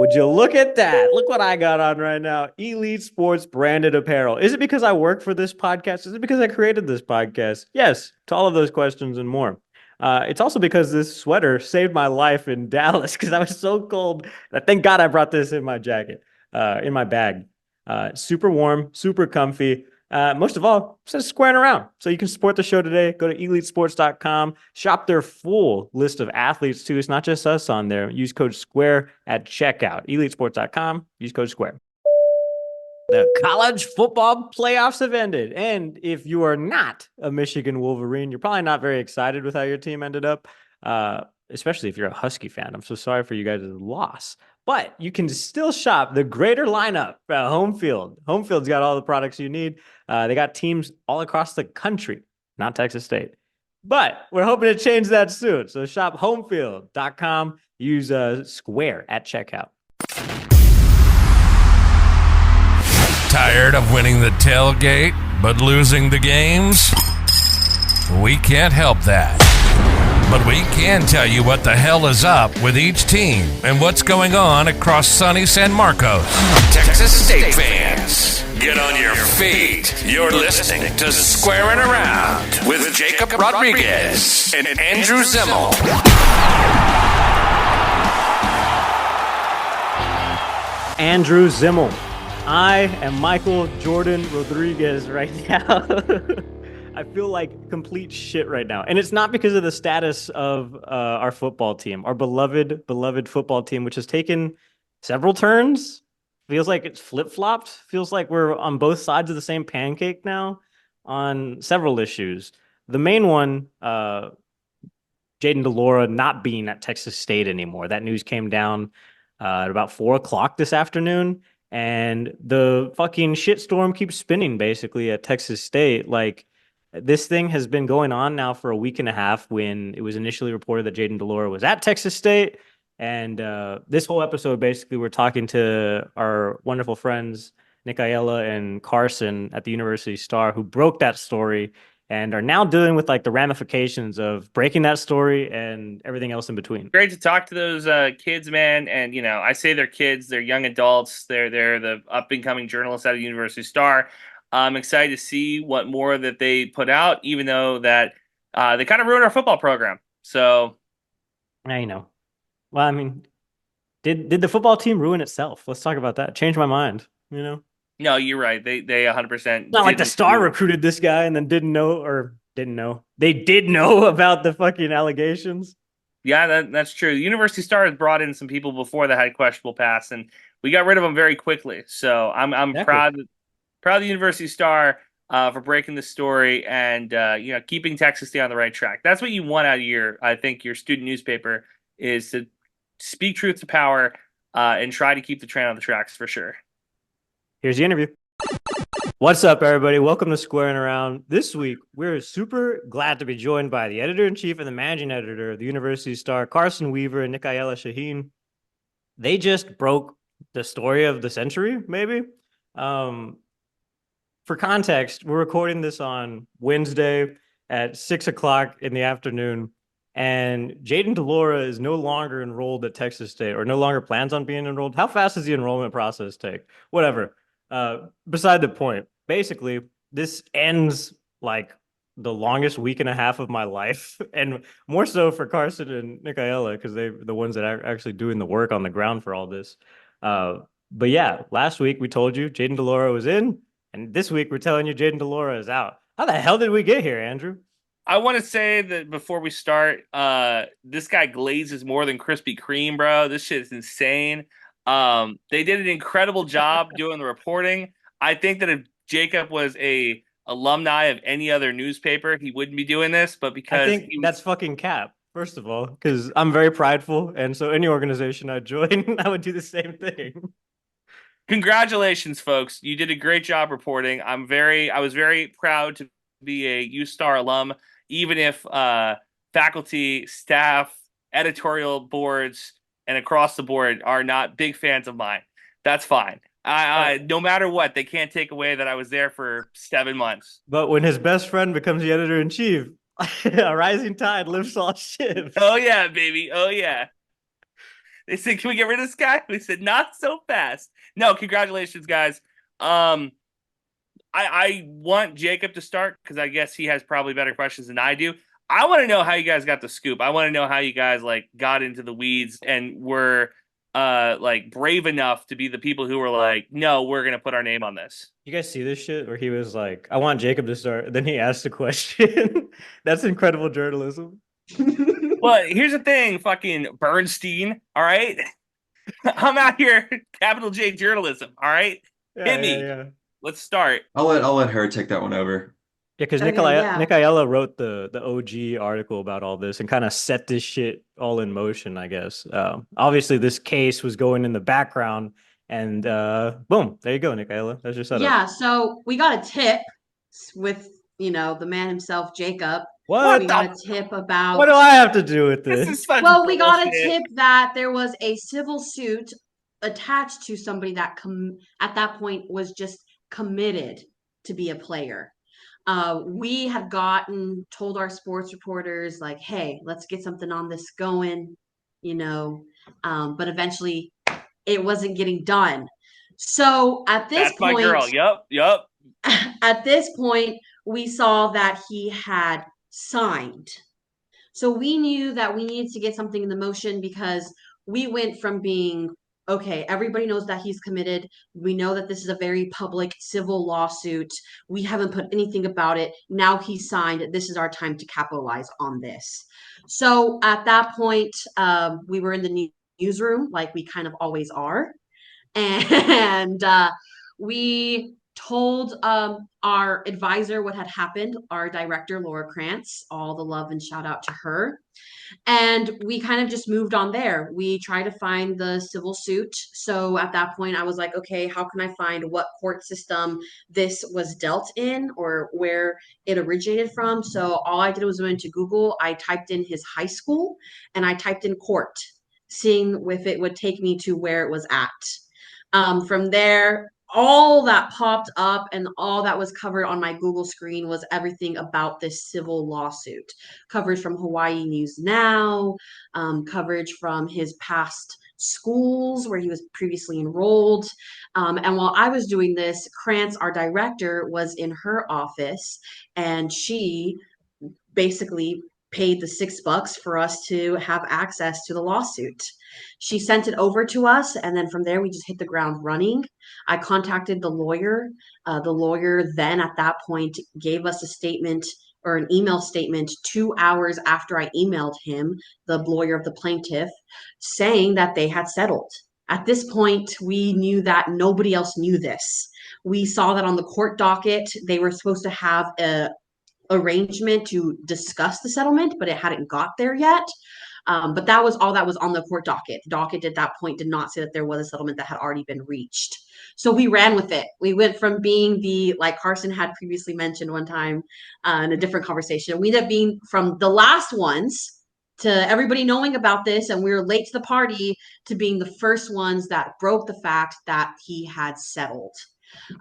Would you look at that? Look what I got on right now. Elite Sports branded apparel. Is it because I work for this podcast? Is it because I created this podcast? Yes, to all of those questions and more. It's also because this sweater saved my life in Dallas because I was so cold. Thank God I brought this in my jacket, in my bag. Super warm, super comfy. Most of all, just squaring around. So you can support the show today. Go to elitesports.com. Shop their full list of athletes, too. It's not just us on there. Use code SQUARE at checkout. Elitesports.com. Use code SQUARE. The college football playoffs have ended. And if you are not a Michigan Wolverine, you're probably not very excited with how your team ended up, especially if you're a Husky fan. I'm so sorry for you guys' loss. But you can still shop the greater lineup at Home Field. Home Field's got all the products you need. They got teams all across the country, not Texas State. But we're hoping to change that soon. So shop homefield.com. Use SQUARE at checkout. Tired of winning the tailgate but losing the games? We can't help that. But we can tell you what the hell is up with each team and what's going on across sunny San Marcos. Texas State fans, get on your feet. You're listening to Squaring Around with Jakob Rodriguez and Andrew Zimmel. Andrew Zimmel. I am Michael Jordan Rodriguez right now. I feel like complete shit right now. And it's not because of the status of our football team, our beloved football team, which has taken several turns. Feels like it's flip-flopped. Feels like we're on both sides of the same pancake now on several issues. The main one, Jayden de Laura not being at Texas State anymore. That news came down at about 4 o'clock this afternoon. And the fucking shitstorm keeps spinning basically at Texas State. Like, this thing has been going on now for a week and a half when it was initially reported that Jayden de Laura was at Texas State. And this whole episode, basically, we're talking to our wonderful friends, Nichaela and Carson at the University Star, who broke that story and are now dealing with like the ramifications of breaking that story and everything else in between. Great to talk to those kids, man. And, you know, I say they're kids, they're young adults. They're the up-and-coming journalists out of University Star. I'm excited to see what more that they put out, even though that they kind of ruined our football program. So, I know. Well, I mean, did the football team ruin itself? Let's talk about that. Change my mind, you know? No, you're right. They 100%. Not like the Star recruited this guy and then didn't know. They did know about the fucking allegations. Yeah, that's true. The University Star has brought in some people before that had questionable past, and we got rid of them very quickly. So I'm exactly. proud of the University Star for breaking the story and keeping Texas State on the right track. That's what you want out of your student newspaper, is to speak truth to power and try to keep the train on the tracks for sure. Here's the interview. What's up, everybody? Welcome to Squaring Around. This week, we're super glad to be joined by the editor-in-chief and the managing editor of the University Star, Carson Weaver and Nichaela Shaheen. They just broke the story of the century, maybe. For context, we're recording this on Wednesday at 6 o'clock in the afternoon, and Jayden de Laura is no longer enrolled at Texas State, or no longer plans on being enrolled. How fast does the enrollment process take? Whatever. Beside the point, basically, this ends like the longest week and a half of my life, and more so for Carson and Nichaela, because they're the ones that are actually doing the work on the ground for all this. But yeah, last week we told you Jayden de Laura was in, and this week we're telling you Jayden de Laura is out. How the hell did we get here, Andrew? I want to say that before we start, this guy glazes more than Krispy Kreme, bro. This shit is insane. They did an incredible job doing the reporting. I think that if Jakob was a alumni of any other newspaper, he wouldn't be doing this. But because I think that's fucking cap, first of all, because I'm very prideful, and so any organization I join, I would do the same thing. Congratulations, folks! You did a great job reporting. I was very proud to be a U-Star alum, even if faculty, staff, editorial boards, and across the board are not big fans of mine. That's fine. I no matter what, they can't take away that I was there for 7 months. But when his best friend becomes the editor-in-chief, a rising tide lifts all ships. Oh, yeah, baby. Oh, yeah. They said, "Can we get rid of this guy?" We said, "Not so fast." No, congratulations, guys. I want Jakob to start because I guess he has probably better questions than I do. I want to know how you guys got the scoop. I want to know how you guys like got into the weeds and were like brave enough to be the people who were like, no, we're gonna put our name on this. You guys see this shit where he was like, I want Jakob to start. Then he asked the question. That's incredible journalism. Well, here's the thing, fucking Bernstein. All right. I'm out here, capital J journalism. All right. Hit me. Yeah. Let's start. I'll let her take that one over. Yeah, because Okay, yeah. Nichaela wrote the OG article about all this and kind of set this shit all in motion, I guess. Obviously, this case was going in the background, and boom, there you go, Nichaela. That's your setup. Yeah, so we got a tip with, the man himself, Jakob. What? We got a tip about. What do I have to do with this? This is such Well, we got a bullshit. tip that there was a civil suit attached to somebody that at that point was just committed to be a player. We had told our sports reporters like, hey, let's get something on this going, but eventually it wasn't getting done. So at this That's point, my girl. Yup. at this point, we saw that he had signed. So we knew that we needed to get something in the motion because we went from being, okay, everybody knows that he's committed. We know that this is a very public civil lawsuit. We haven't put anything about it. Now he's signed. This is our time to capitalize on this. So at that point, we were in the newsroom like we kind of always are. And we told our advisor what had happened, our director, Laura Krantz, all the love and shout out to her. And we kind of just moved on there. We tried to find the civil suit. So at that point, I was like, okay, how can I find what court system this was dealt in or where it originated from? So all I did was went to Google. I typed in his high school and I typed in court, seeing if it would take me to where it was at. From there, all that popped up and all that was covered on my Google screen was everything about this civil lawsuit. Coverage from Hawaii News Now, coverage from his past schools where he was previously enrolled. And while I was doing this, Krantz, our director, was in her office and she basically paid the $6 for us to have access to the lawsuit. She sent it over to us, and then from there we just hit the ground running. I contacted the lawyer. The lawyer then at that point gave us a statement or an email statement 2 hours after I emailed him, the lawyer of the plaintiff, saying that they had settled. At this point, we knew that nobody else knew this. We saw that on the court docket, they were supposed to have a arrangement to discuss the settlement, but it hadn't got there yet. But that was all that was on the court docket. The docket at that point did not say that there was a settlement that had already been reached. So we ran with it. We went from being like Carson had previously mentioned one time in a different conversation, we ended up being from the last ones to everybody knowing about this, and we were late to the party, to being the first ones that broke the fact that he had settled.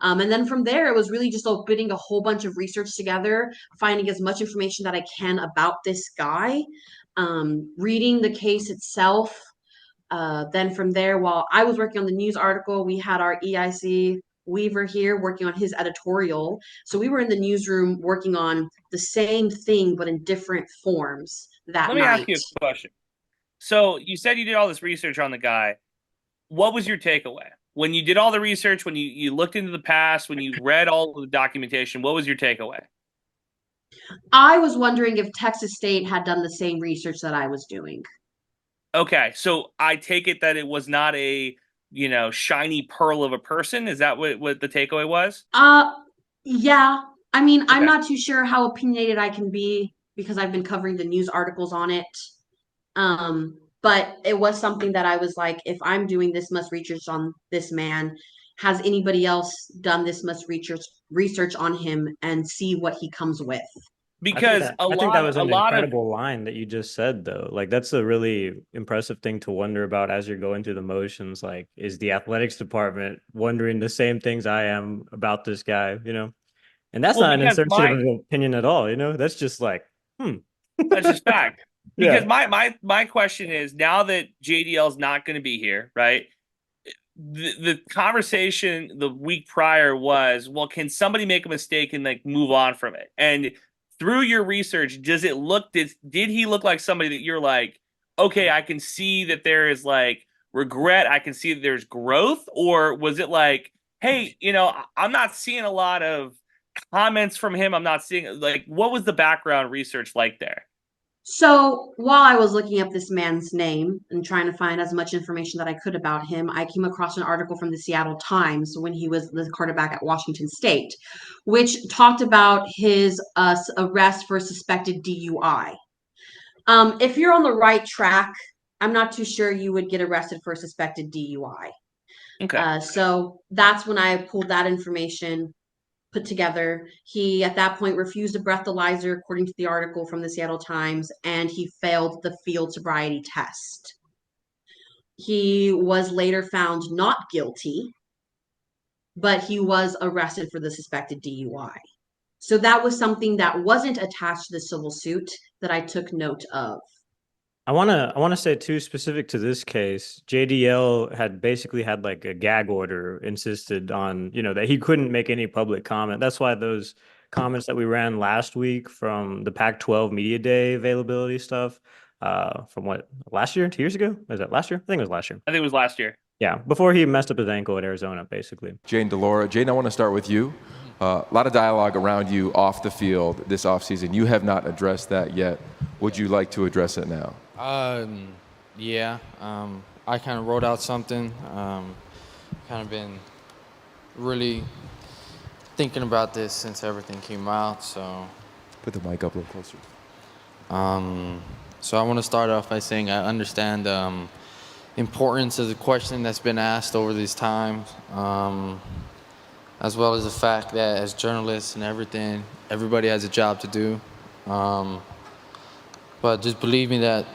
And then from there, it was really just putting a whole bunch of research together, finding as much information that I can about this guy, reading the case itself. Then from there, while I was working on the news article, we had our EIC Weaver here working on his editorial. So we were in the newsroom working on the same thing, but in different forms that night. Let me ask you a question. So you said you did all this research on the guy. What was your takeaway? When you did all the research, when you looked into the past, when you read all of the documentation, what was your takeaway? I was wondering if Texas State had done the same research that I was doing. Okay, so I take it that it was not a, shiny pearl of a person. Is that what the takeaway was? Yeah. I mean, Okay. I'm not too sure how opinionated I can be because I've been covering the news articles on it. But it was something that I was like, if I'm doing this much research on this man, has anybody else done this much research on him and see what he comes with? Because I think that was an lot incredible line that you just said, though. Like, that's a really impressive thing to wonder about as you're going through the motions. Like, is the athletics department wondering the same things I am about this guy, And that's not an assertion of opinion at all, That's just like, That's just fact. Because Yeah. my question is, now that JDL is not going to be here, right? The conversation the week prior was, well, can somebody make a mistake and like move on from it? And through your research, did he look like somebody that you're like, okay, I can see that there is like regret, I can see that there's growth, or was it like, hey, I'm not seeing a lot of comments from him. I'm not seeing like, what was the background research like there? So while I was looking up this man's name and trying to find as much information that I could about him, I came across an article from the Seattle Times when he was the quarterback at Washington State, which talked about his arrest for suspected DUI. If you're on the right track, I'm not too sure you would get arrested for suspected DUI. Okay. So that's when I pulled that information put together. He, at that point, refused a breathalyzer, according to the article from the Seattle Times, and he failed the field sobriety test. He was later found not guilty, but he was arrested for the suspected DUI. So that was something that wasn't attached to the civil suit that I took note of. I wanna say too, specific to this case, JDL had basically had like a gag order insisted on, that he couldn't make any public comment. That's why those comments that we ran last week from the Pac-12 Media Day availability stuff, from what, last year, 2 years ago? Was that last year? I think it was last year. I think it was last year. Yeah, before he messed up his ankle at Arizona, basically. Jayden de Laura. Jayden, I want to start with you. A lot of dialogue around you off the field this offseason. You have not addressed that yet. Would you like to address it now? Yeah. I kind of wrote out something. Kind of been really thinking about this since everything came out. So, Put the mic up a little closer. so I want to start off by saying I understand importance of the question that's been asked over these times, as well as the fact that as journalists and everything, everybody has a job to do. But just believe me that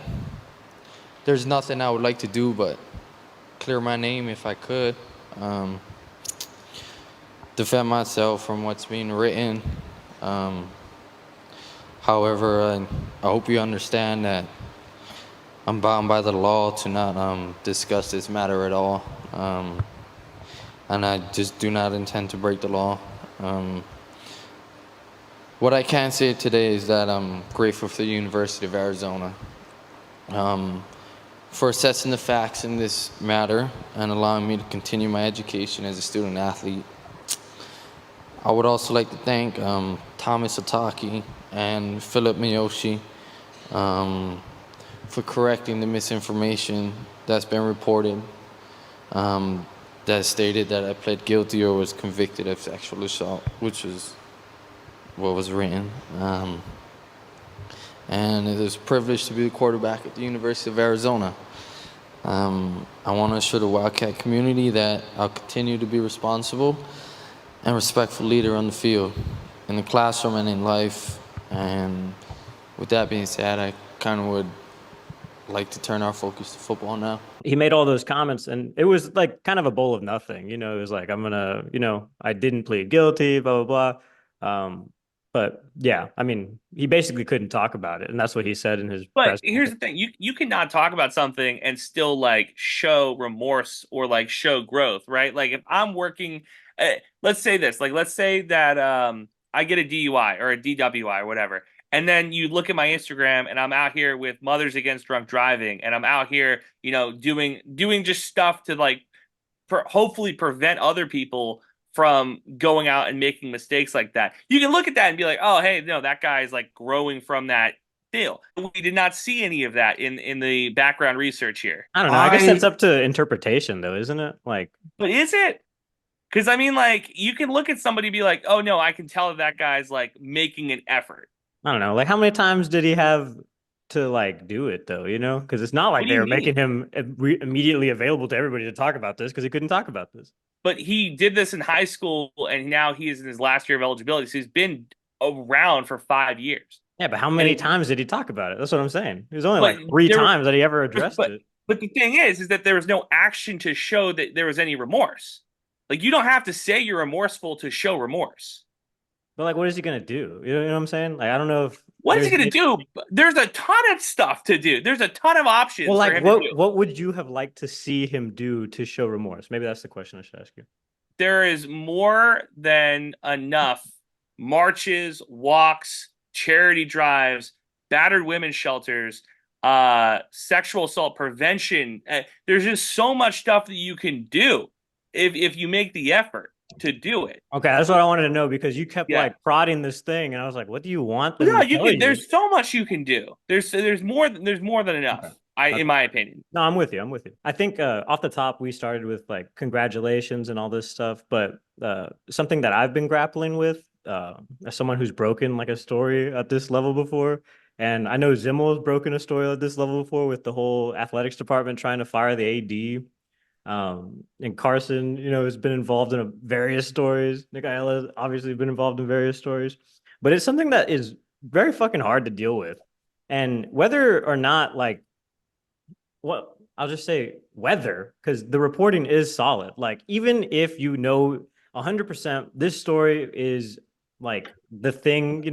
there's nothing I would like to do but clear my name if I could. Defend myself from what's being written. However, I hope you understand that I'm bound by the law to not discuss this matter at all. And I just do not intend to break the law. What I can say today is that I'm grateful for the University of Arizona for assessing the facts in this matter and allowing me to continue my education as a student athlete. I would also like to thank Thomas Ataki and Philip Miyoshi for correcting the misinformation that's been reported that stated that I pled guilty or was convicted of sexual assault, which is what was written. And it is a privilege to be the quarterback at the University of Arizona. I want to assure the Wildcat community that I'll continue to be responsible and respectful leader on the field, in the classroom and in life. And with that being said, I kind of would like to turn our focus to football now. He made all those comments and it was like kind of a bowl of nothing. It was like, I'm gonna, I didn't plead guilty, blah, blah, blah. But yeah, I mean, he basically couldn't talk about it. And that's what he said in his But press here's the thing. You cannot talk about something and still like show remorse or like show growth, right? Like if I'm working, let's say this, like let's say that I get a DUI or a DWI or whatever. And then you look at my Instagram and I'm out here with Mothers Against Drunk Driving and I'm out here, doing just stuff to like hopefully prevent other people from going out and making mistakes like that. You can look at that and be like, oh, hey, no, that guy's like growing from that deal. We did not see any of that in the background research here. I don't know. I guess that's up to interpretation though, isn't it? Like, but is it? Because I mean, like, you can look at somebody and be like, oh no, I can tell that guy's like making an effort. I don't know. Like, how many times did he have to like do it though? Because it's not like they were making him immediately available to everybody to talk about this because he couldn't talk about this. But he did this in high school, and now he is in his last year of eligibility. So he's been around for 5 years. Yeah, but how many times did he talk about it? That's what I'm saying. It was only like 3 times that he ever addressed it. But the thing is that there was no action to show that there was any remorse. Like, you don't have to say you're remorseful to show remorse. But like, what is he gonna do? You know what I'm saying? Like, I don't know if What is he there's going to do? There's a ton of stuff to do. There's a ton of well, options for like, him to do. what would you have liked to see him do to show remorse? Maybe that's the question I should ask you. There is more than enough marches, walks, charity drives, battered women's shelters, sexual assault prevention. There's just so much stuff that you can do if you make the effort to do it. Okay, that's what I wanted to know because you kept Yeah. like prodding this thing, and I was like, "What do you want them No, to you tell can. you?" There's so much you can do. There's more than Okay. enough. Okay. In my opinion. No, I'm with you. I'm with you. I think off the top, we started with like congratulations and all this stuff, but something that I've been grappling with as someone who's broken like a story at this level before, and I know Zimmel's broken a story at this level before with the whole athletics department trying to fire the AD. And Carson, has been involved in various stories. Nichaela obviously been involved in various stories, but it's something that is very fucking hard to deal with. And whether or not like well, I'll just say weather because the reporting is solid. Like, even if 100% this story is like the thing,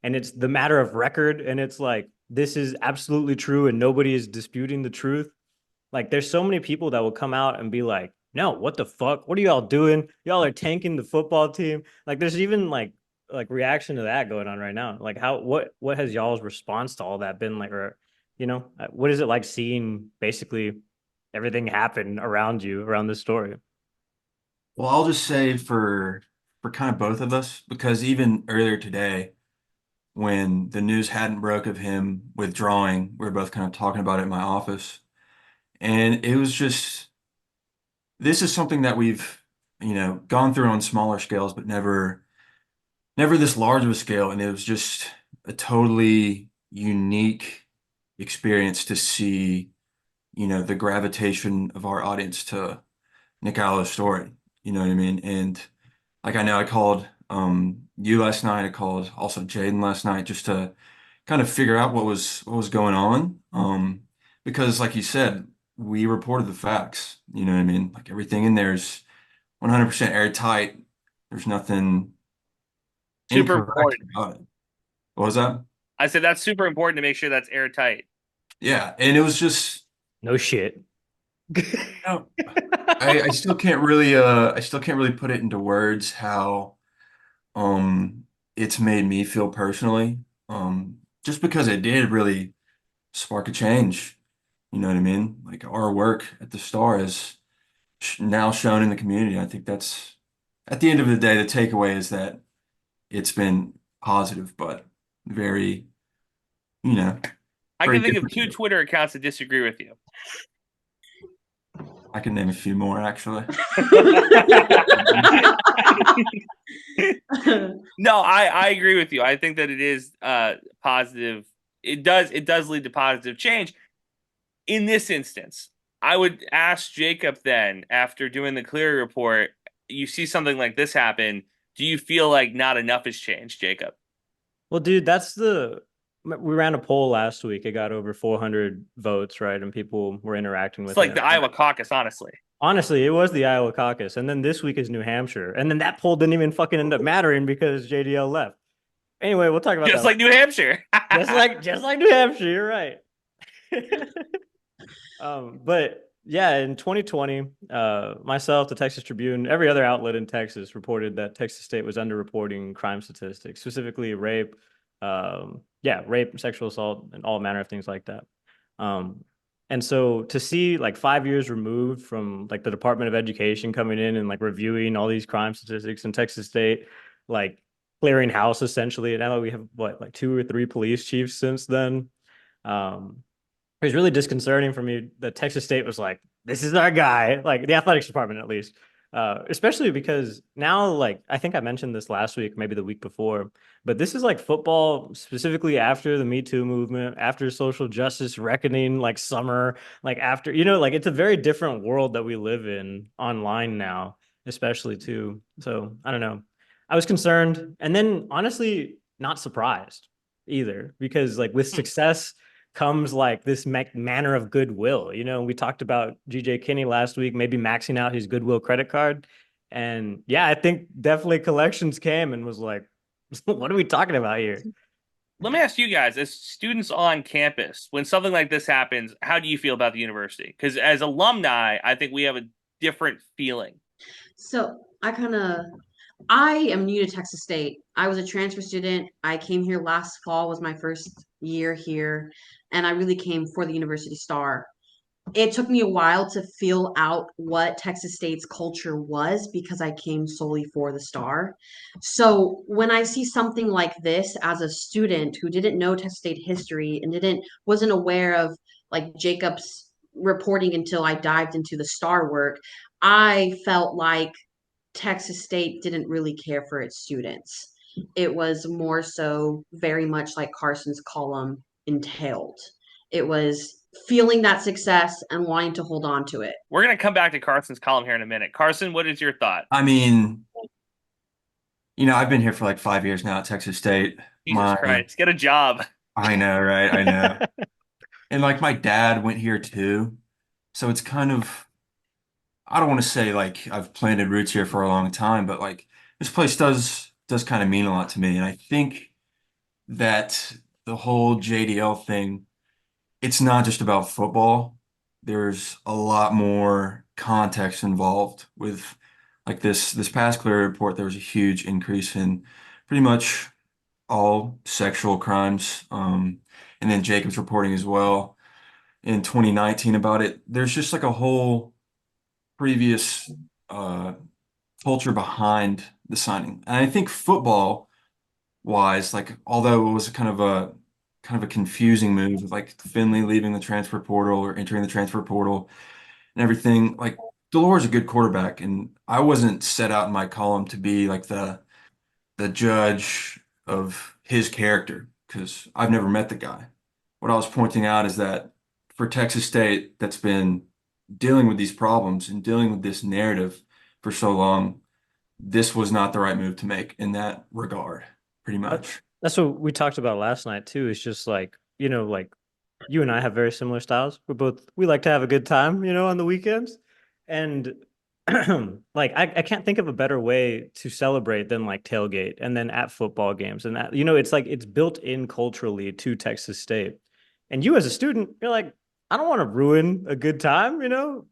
and it's the matter of record, and it's like this is absolutely true and nobody is disputing the truth. Like, there's so many people that will come out and be like, no, what the fuck? What are y'all doing? Y'all are tanking the football team. Like, there's even like reaction to that going on right now. Like, what has y'all's response to all that been like? Or what is it like seeing basically everything happen around you around this story? Well, I'll just say for kind of both of us, because even earlier today, when the news hadn't broke of him withdrawing, we were both kind of talking about it in my office. And it was just this is something that we've, gone through on smaller scales, but never this large of a scale. And it was just a totally unique experience to see, the gravitation of our audience to Nichaela's story. You know what I mean? And like I know I called you last night, I called also Jayden last night just to kind of figure out what was going on. Because like you said, we reported the facts. You know what I mean? Like everything in there is 100% airtight. There's nothing Super incorrect important. about it. What was that? I said that's super important to make sure that's airtight. Yeah, and it was just No shit. know, I still can't really put it into words how it's made me feel personally. Just because it did really spark a change. You know what I mean? Like our work at the Star is now shown in the community. I think that's at the end of the day, the takeaway is that it's been positive, but very, you know, I very can think of different. two Twitter accounts that disagree with you. I can name a few more actually. No, I agree with you. I think that it is positive. It does lead to positive change. In this instance, I would ask Jakob then, after doing the Cleary report, you see something like this happen. Do you feel like not enough has changed, Jakob? Well, dude, we ran a poll last week. It got over 400 votes, right? And people were interacting It's with like it. the Iowa caucus, honestly. Honestly, it was the Iowa caucus. And then this week is New Hampshire. And then that poll didn't even fucking end up mattering because JDL left. Anyway, we'll talk about Just that. like New Hampshire. just like New Hampshire, you're right. But yeah, in 2020, myself, the Texas Tribune, every other outlet in Texas reported that Texas State was underreporting crime statistics, specifically rape, rape, sexual assault, and all manner of things like that. And so to see like 5 years removed from like the Department of Education coming in and like reviewing all these crime statistics in Texas State, like clearing house essentially. And now we have what, like 2 or 3 police chiefs since then. It was really disconcerting for me that Texas State was like, this is our guy, like the athletics department at least. Especially because now, like, I think I mentioned this last week, maybe the week before, but this is like football specifically after the Me Too movement, after social justice reckoning, like summer, like after, like it's a very different world that we live in online now, especially too. So I don't know. I was concerned and then honestly not surprised either because like with success comes like this manner of goodwill. We talked about GJ Kinney last week, maybe maxing out his goodwill credit card. And yeah, I think definitely collections came and was like, What are we talking about here? Let me ask you guys, as students on campus, when something like this happens, how do you feel about the university? Because as alumni, I think we have a different feeling. So I am new to Texas State. I was a transfer student. I came here last fall, was my first year here, and I really came for the University Star. It took me a while to feel out what Texas State's culture was because I came solely for the Star. So when I see something like this as a student who didn't know Texas State history and didn't wasn't aware of like Jacob's reporting until I dived into the Star work, I felt like Texas State didn't really care for its students. It was more so very much like Carson's column entailed. It was feeling that success and wanting to hold on to it. We're going to come back to Carson's column here in a minute. Carson, what is your thought? I mean, I've been here for like 5 years now at Texas State. Jesus Christ, get a job. I know, right? I know. And like my dad went here too. So it's kind of, I don't want to say like I've planted roots here for a long time, but like this place does kind of mean a lot to me. And I think that the whole JDL thing, it's not just about football. There's a lot more context involved with like this past Clear report, there was a huge increase in pretty much all sexual crimes. And then Jacob's reporting as well in 2019 about it. There's just like a whole previous uh, culture behind the signing. And I think football wise, like although it was kind of a confusing move with like Finley leaving the transfer portal or entering the transfer portal and everything, like de Laura's a good quarterback, and I wasn't set out in my column to be like the judge of his character because I've never met the guy. What I was pointing out is that for Texas State, that's been dealing with these problems and dealing with this narrative for so long, this was not the right move to make in that regard, pretty much. That's what we talked about last night too. It's just like, like you and I have very similar styles. We like to have a good time, on the weekends. And like I can't think of a better way to celebrate than like tailgate and then at football games. And that, it's like it's built in culturally to Texas State. And you as a student, you're like, I don't want to ruin a good time,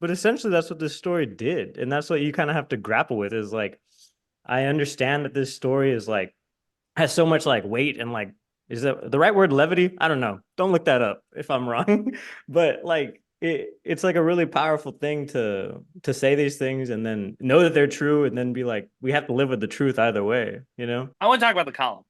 but essentially that's what this story did. And that's what you kind of have to grapple with is like, I understand that this story is like has so much like weight and like is that the right word, levity? I don't know. Don't look that up if I'm wrong. But like it's like a really powerful thing to say these things and then know that they're true and then be like, we have to live with the truth either way, I want to talk about the column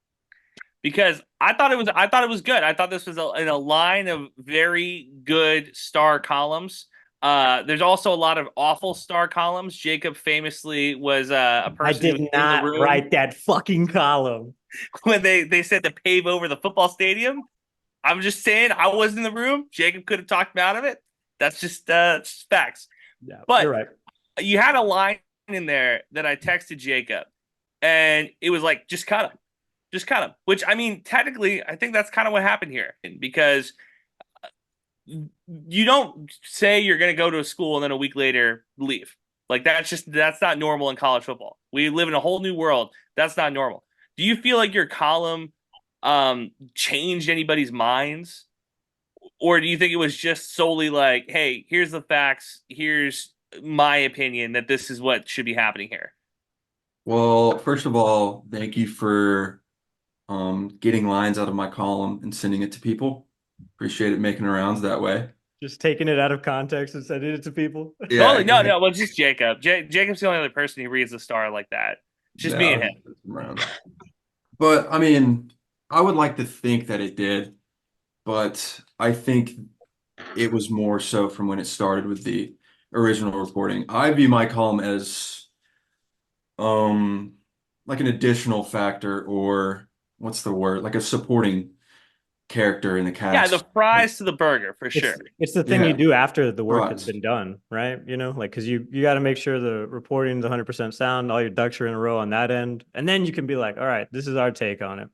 because I thought it was good. I thought this was in a line of very good Star columns. There's also a lot of awful Star columns. Jakob famously was a person I did not write that fucking column when they said to pave over the football stadium. I'm just saying I was in the room. Jakob could have talked me out of it. That's just facts. Yeah, but you're right. You had a line in there that I texted Jakob, and it was like, just cut him. Which I mean, technically, I think that's kind of what happened here because you don't say you're going to go to a school and then a week later leave. Like that's not normal in college football. We live in a whole new world. That's not normal. Do you feel like your column changed anybody's minds? Or do you think it was just solely like, hey, here's the facts, here's my opinion that this is what should be happening here? Well, first of all, thank you for getting lines out of my column and sending it to people. Appreciate it making rounds that way. Just taking it out of context and sending it to people. Yeah. Totally. No. Well, just Jakob. Jacob's the only other person who reads the Star like that. Just me and him. But I mean, I would like to think that it did, but I think it was more so from when it started with the original reporting. I view my column as like an additional factor, or what's the word? Like a supporting character in the cast. Yeah, the fries to the burger for sure. It's the thing you do after the work has been done, right? Like because you got to make sure the reporting is 100% sound, all your ducks are in a row on that end, and then you can be like, all right, this is our take on it.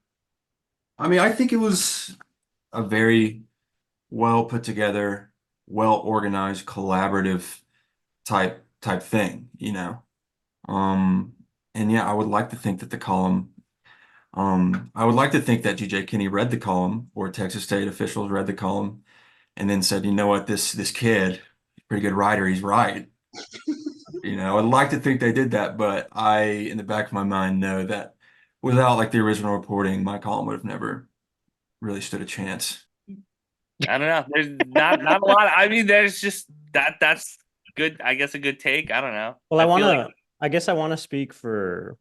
I mean, I think it was a very well put together, well organized, collaborative type thing, And yeah, I would like to think that the column I would like to think that GJ Kinney read the column, or Texas State officials read the column, and then said, you know what, this kid, pretty good writer, he's right. I'd like to think they did that, but I, in the back of my mind, know that without like the original reporting, my column would have never really stood a chance. I don't know. There's not a lot. I mean, there's just that's good. I guess a good take. I don't know. Well, I guess I want to speak for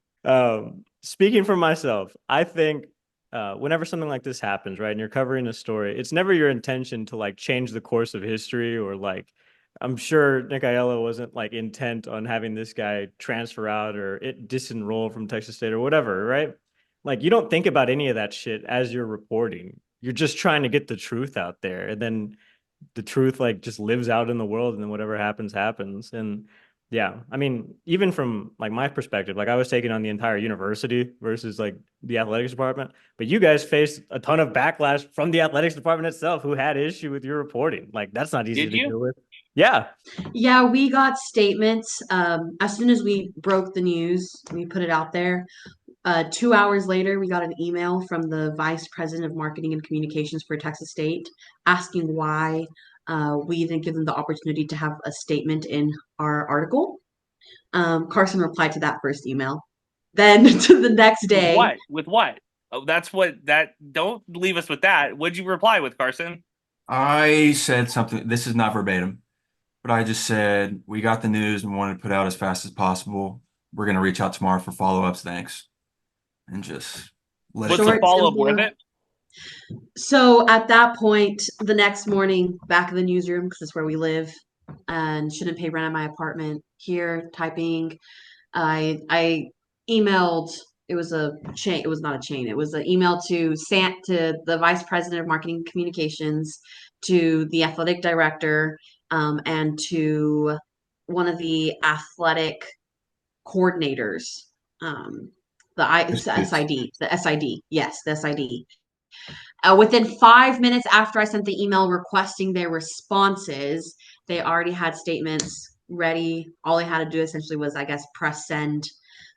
speaking for myself. I think whenever something like this happens, right, and you're covering a story, it's never your intention to like change the course of history, or like I'm sure Nichaela wasn't like intent on having this guy transfer out or it disenroll from Texas State or whatever, right? Like you don't think about any of that shit as you're reporting. You're just trying to get the truth out there, and then the truth like just lives out in the world, and then whatever happens. And yeah, I mean, even from like my perspective, like I was taking on the entire university versus like the athletics department, but you guys faced a ton of backlash from the athletics department itself, who had issue with your reporting. Like that's not easy Did to you? deal with. Yeah. Yeah, we got statements. As soon as we broke the news, we put it out there. 2 hours later, we got an email from the vice president of marketing and communications for Texas State asking why we didn't give them the opportunity to have a statement in our article. Carson replied to that first email. Then to the next day. With what? Oh, don't leave us with that. What'd you reply with, Carson? I said something, this is not verbatim, but I just said, we got the news and wanted to put out as fast as possible. We're going to reach out tomorrow for follow-ups. Thanks. And just let What's it the go. follow-up with it? So at that point, the next morning, back in the newsroom, because it's where we live, and shouldn't pay rent at my apartment here, typing. I emailed. It was a chain. It was not a chain. It was an email to the vice president of marketing and communications, to the athletic director, and to one of the athletic coordinators. The SID. Yes, the SID. Within 5 minutes after I sent the email requesting their responses, they already had statements ready. All I had to do essentially was, I guess, press send.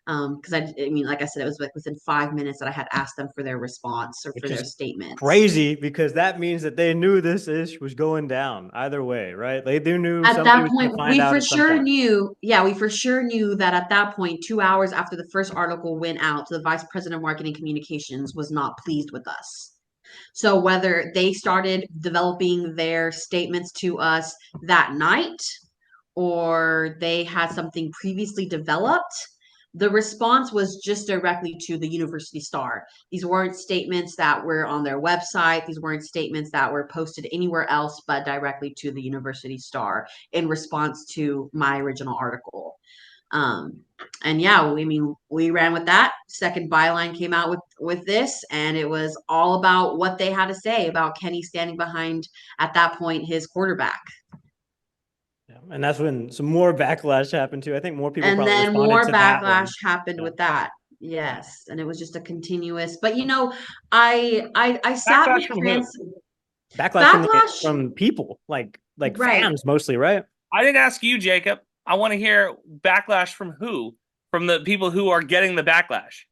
Because I mean, like I said, it was like within 5 minutes that I had asked them for their response or for their statements. Crazy, because that means that they knew this ish was going down either way, right? They knew At somebody that was going point, to find out at some point. we for sure knew that at that point, 2 hours after the first article went out, the vice president of marketing communications was not pleased with us. So whether they started developing their statements to us that night or they had something previously developed, the response was just directly to the University Star. These weren't statements that were on their website. These weren't statements that were posted anywhere else but directly to the University Star in response to my original article. And yeah, I mean, we ran with that. Second byline came out with this, and it was all about what they had to say about Kenny standing behind, at that point, his quarterback. Yeah, and that's when some more backlash happened too. I think more people and probably then responded more to that one. backlash happened with that. Yes, and it was just a continuous. But I sat Backlash with from Krantz. who? Backlash from people, like Right. fans mostly, right? I didn't ask you, Jacob. I want to hear backlash from who? From the people who are getting the backlash.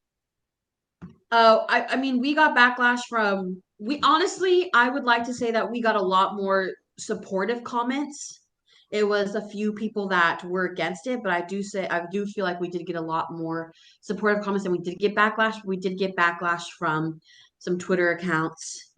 I mean, we got backlash from. We honestly, I would like to say that we got a lot more supportive comments. It was a few people that were against it, but I do feel like we did get a lot more supportive comments, and we did get backlash. We did get backlash from some Twitter accounts,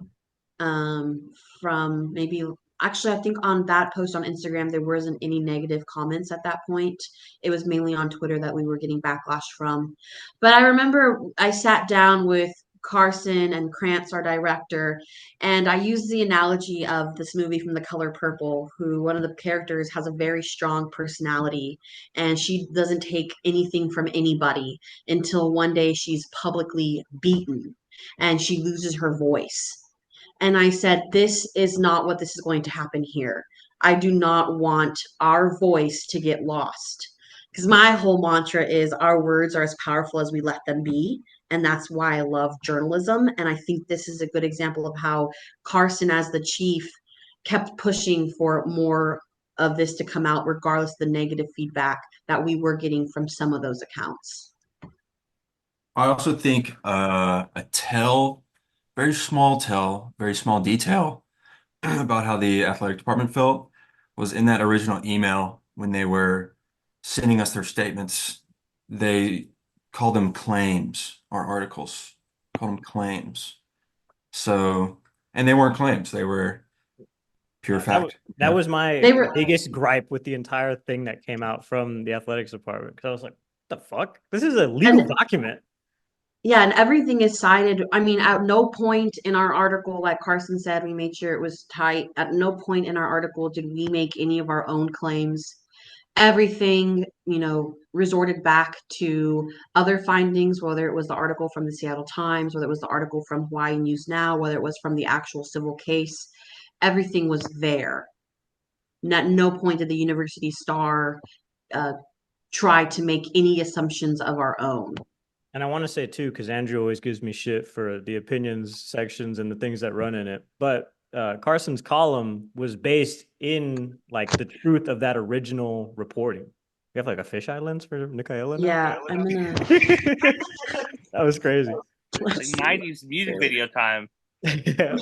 from maybe actually, I think on that post on Instagram there wasn't any negative comments at that point. It was mainly on Twitter that we were getting backlash from. But I remember I sat down with Carson and Krantz, our director, and I used the analogy of this movie from The Color Purple, who one of the characters has a very strong personality, and she doesn't take anything from anybody until one day she's publicly beaten and she loses her voice. And I said, this is not what this is going to happen here. I do not want our voice to get lost. Because my whole mantra is our words are as powerful as we let them be. And that's why I love journalism. And I think this is a good example of how Carson, as the chief, kept pushing for more of this to come out, regardless of the negative feedback that we were getting from some of those accounts. I also think very small detail about how the athletic department felt was in that original email when they were sending us their statements. They called them claims or articles, called them claims. So, and they weren't claims, they were pure fact. That was my They were, biggest gripe with the entire thing that came out from the athletics department because I was like, "What the fuck? This is a legal and document." yeah, and everything is cited. I mean, at no point in our article, like Carson said, we made sure it was tight. At no point in our article did we make any of our own claims. Everything, resorted back to other findings, whether it was the article from the Seattle Times, whether it was the article from Hawaii News Now, whether it was from the actual civil case. Everything was there. At no point did the University Star uh, try to make any assumptions of our own. And I want to say too, because Andrew always gives me shit for the opinions sections and the things that run in it. But Carson's column was based in like the truth of that original reporting. We have like a fisheye lens for Nichaela now. Yeah, I'm gonna. That was crazy. Like 90s music video time. Yeah,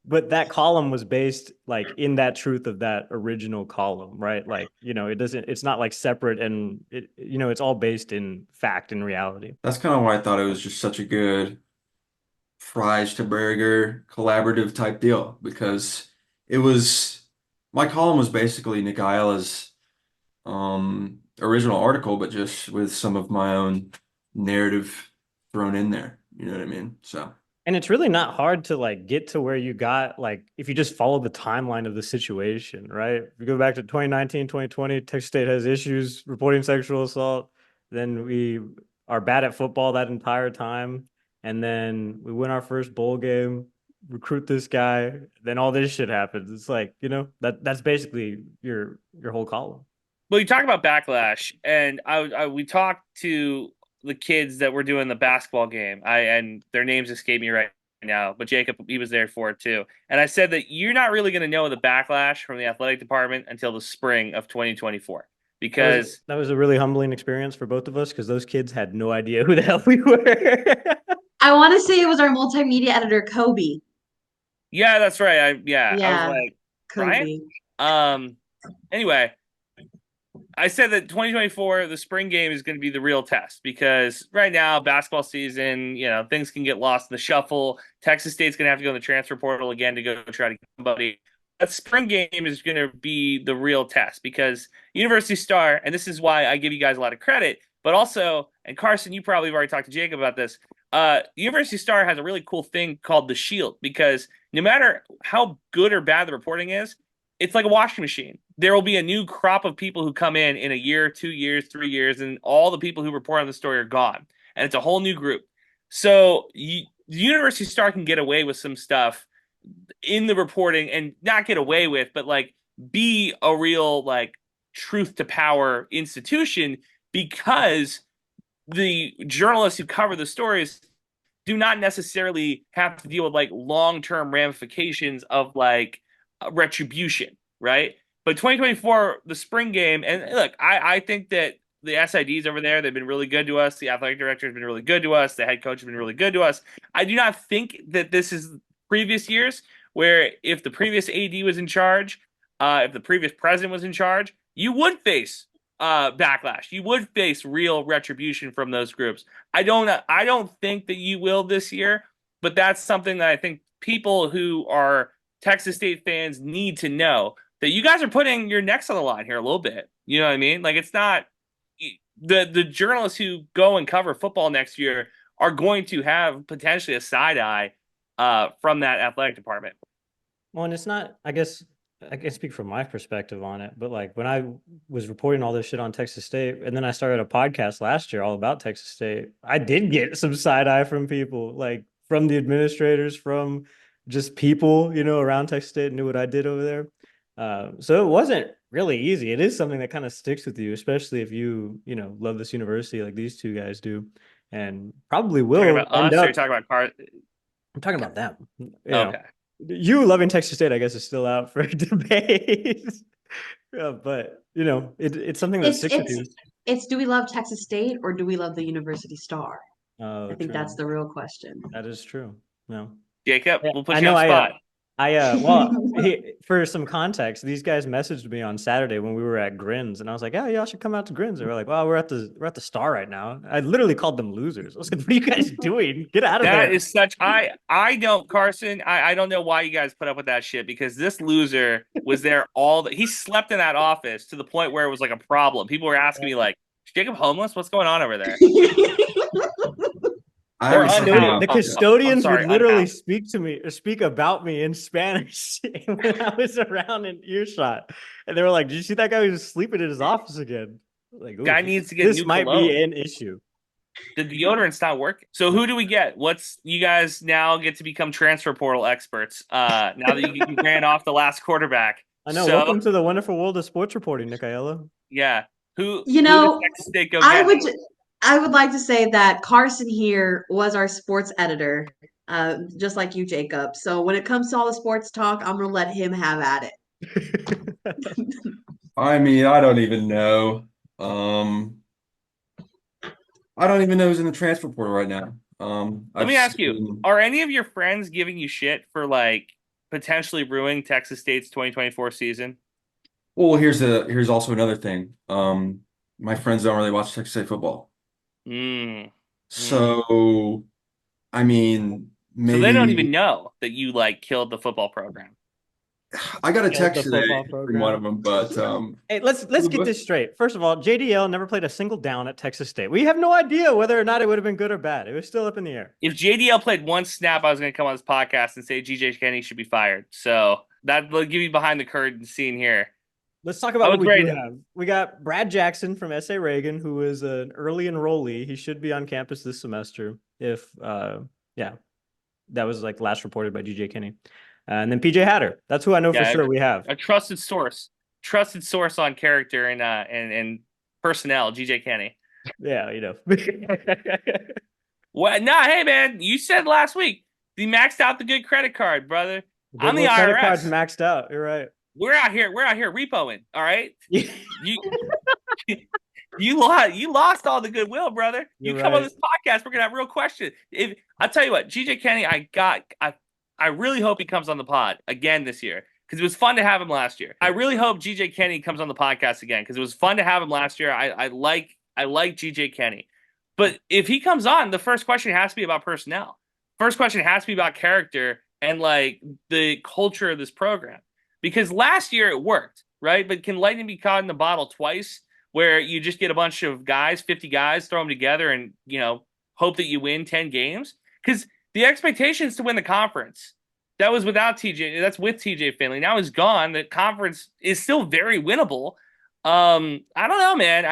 but that column was based like in that truth of that original column, right? Like, it's not like separate and it's all based in fact and reality. That's kind of why I thought it was just such a good fries to burger collaborative type deal because it was my column was basically Nichaela's original article, but just with some of my own narrative thrown in there. You know what I mean? So And it's really not hard to like get to where you got, like if you just follow the timeline of the situation, right? If you go back to 2019, 2020, Texas State has issues reporting sexual assault. Then we are bad at football that entire time. And then we win our first bowl game, recruit this guy, then all this shit happens. It's like, that's basically your whole column. Well, you talk about backlash, and we talked to the kids that were doing the basketball game. And their names escape me right now, but Jakob, he was there for it too. And I said that you're not really going to know the backlash from the athletic department until the spring of 2024 because that was a really humbling experience for both of us because those kids had no idea who the hell we were. I want to say it was our multimedia editor, Kobe. yeah, that's right. I Yeah, was like, Kobe. Brian? Anyway, I said that 2024, the spring game is going to be the real test because right now, basketball season, things can get lost in the shuffle. Texas State's going to have to go in the transfer portal again to go try to get somebody. That spring game is going to be the real test because University Star, and this is why I give you guys a lot of credit, but also, and Carson, you probably have already talked to Jakob about this. University Star has a really cool thing called the Shield because no matter how good or bad the reporting is, it's like a washing machine. There will be a new crop of people who come in a year, 2 years, 3 years, and all the people who report on the story are gone. And it's a whole new group. So the University Star can get away with some stuff in the reporting and not get away with, but like be a real like truth to power institution because the journalists who cover the stories do not necessarily have to deal with like long-term ramifications of like retribution, right? But 2024, the spring game, and look, I think that the SIDs over there, they've been really good to us. The athletic director has been really good to us. The head coach has been really good to us. I do not think that this is previous years where if the previous AD was in charge, if the previous president was in charge, you would face backlash. You would face real retribution from those groups. I don't think that you will this year, but that's something that I think people who are Texas State fans need to know that you guys are putting your necks on the line here a little bit. You know what I mean? Like it's not the journalists who go and cover football next year are going to have potentially a side eye from that athletic department. Well, and it's not, I guess I can speak from my perspective on it, but like when I was reporting all this shit on Texas State, and then I started a podcast last year all about Texas State, I did get some side eye from people, like from the administrators, from just people, around Texas State knew what I did over there. So it wasn't really easy. It is something that kind of sticks with you, especially if you, love this university like these two guys do, and probably will talking about end us, up. or you're talking about Carson? I'm talking about them. Okay. You loving Texas State, I guess, is still out for debate. Yeah, but it's something that sticks with you. It's do we love Texas State or do we love the University Star? Oh, I think true. that's the real question. That is true. No. Jacob, Yeah, we'll put I you know. on the spot. For some context, these guys messaged me on Saturday when we were at Grins, and I was like, "Oh, y'all should come out to Grins." They were like, "Well, we're at the Star right now." I literally called them losers. I was like, "What are you guys doing? Get out of That there!" is such I don't Carson, I don't know why you guys put up with that shit because this loser was there he slept in that office to the point where it was like a problem. People were asking me like, is Jacob homeless? What's going on over there? I Or already said unhoused. The I'm custodians sorry, would literally unhoused. speak to me or speak about me in Spanish when I was around in earshot, and they were like, "Did you see that guy who was sleeping in his office again?" Like, Guy ooh, needs to get this new might be cologne. an issue. The deodorant's not working. So who do we get? You guys now get to become transfer portal experts. Now that you ran off the last quarterback. I know. So Welcome to the wonderful world of sports reporting, Nichaela. yeah. Who You does know, Texas State go I get? would I would like to say that Carson here was our sports editor, just like you, Jacob. So when it comes to all the sports talk, I'm gonna let him have at it. I mean, I don't even know. Um, I don't even know who's in the transfer portal right now. Let I've me ask you, seen. are any of your friends giving you shit for like potentially ruining Texas State's 2024 season? Well, here's also another thing. My friends don't really watch Texas State football, Mm. so I mean, So they don't even maybe know that you like killed the football program. I got a Killed the text today football from one program. of them, but Hey, let's get this straight. First of all, JDL never played a single down at Texas State. We have no idea whether or not it would have been good or bad. It was still up in the air. If JDL played one snap, I was going to come on this podcast and say GJ Kenny should be fired. So that'll give you behind the curtain scene here. Let's talk I about what was we ready do to- have. We got Brad Jackson from SA Reagan, who is an early enrollee. He should be on campus this semester. If yeah, that was like last reported by GJ Kenny. And then PJ Hatter. That's who I know for sure we have. A trusted source on character and personnel, GJ Kenny. Yeah, you know. What? Nah, hey man, you said last week he maxed out the good credit card, brother. I'm the credit card's IRS. maxed out. You're right. We're out here repoing. All right, you you lost all the goodwill, brother. You're You come on right. this podcast, we're gonna have real questions. If I tell you what, GJ Kenny, I really hope he comes on the pod again this year because it was fun to have him last year. I really hope GJ Kenny comes on the podcast again because it was fun to have him last year. I like GJ Kenny, but if he comes on, the first question has to be about personnel. First question has to be about character and like the culture of this program because last year it worked, right? But can lightning be caught in the bottle twice? Where you just get a bunch of guys, 50 guys, throw them together and, hope that you win 10 games. Because the expectation is to win the conference. That was without TJ. That's with TJ Finley. Now he's gone. The conference is still very winnable. I don't know, man.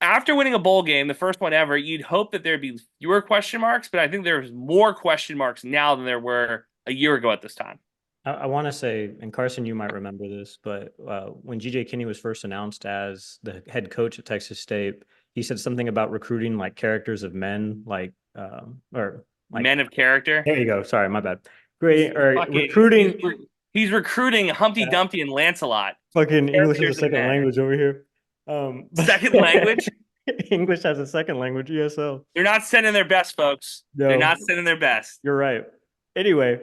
After winning a bowl game, the first one ever, you'd hope that there'd be fewer question marks, but I think there's more question marks now than there were a year ago at this time. I want to say, and Carson, you might remember this, but when GJ Kinney was first announced as the head coach at Texas State, he said something about recruiting like characters of men, or like men of character. There you go. Sorry, my bad. Great. Or recruiting. He's recruiting Humpty Dumpty and Lancelot. Fucking English is a second language over here. Second language. English has a second language. ESL. They're not sending their best, folks. No. They're not sending their best. You're right. Anyway,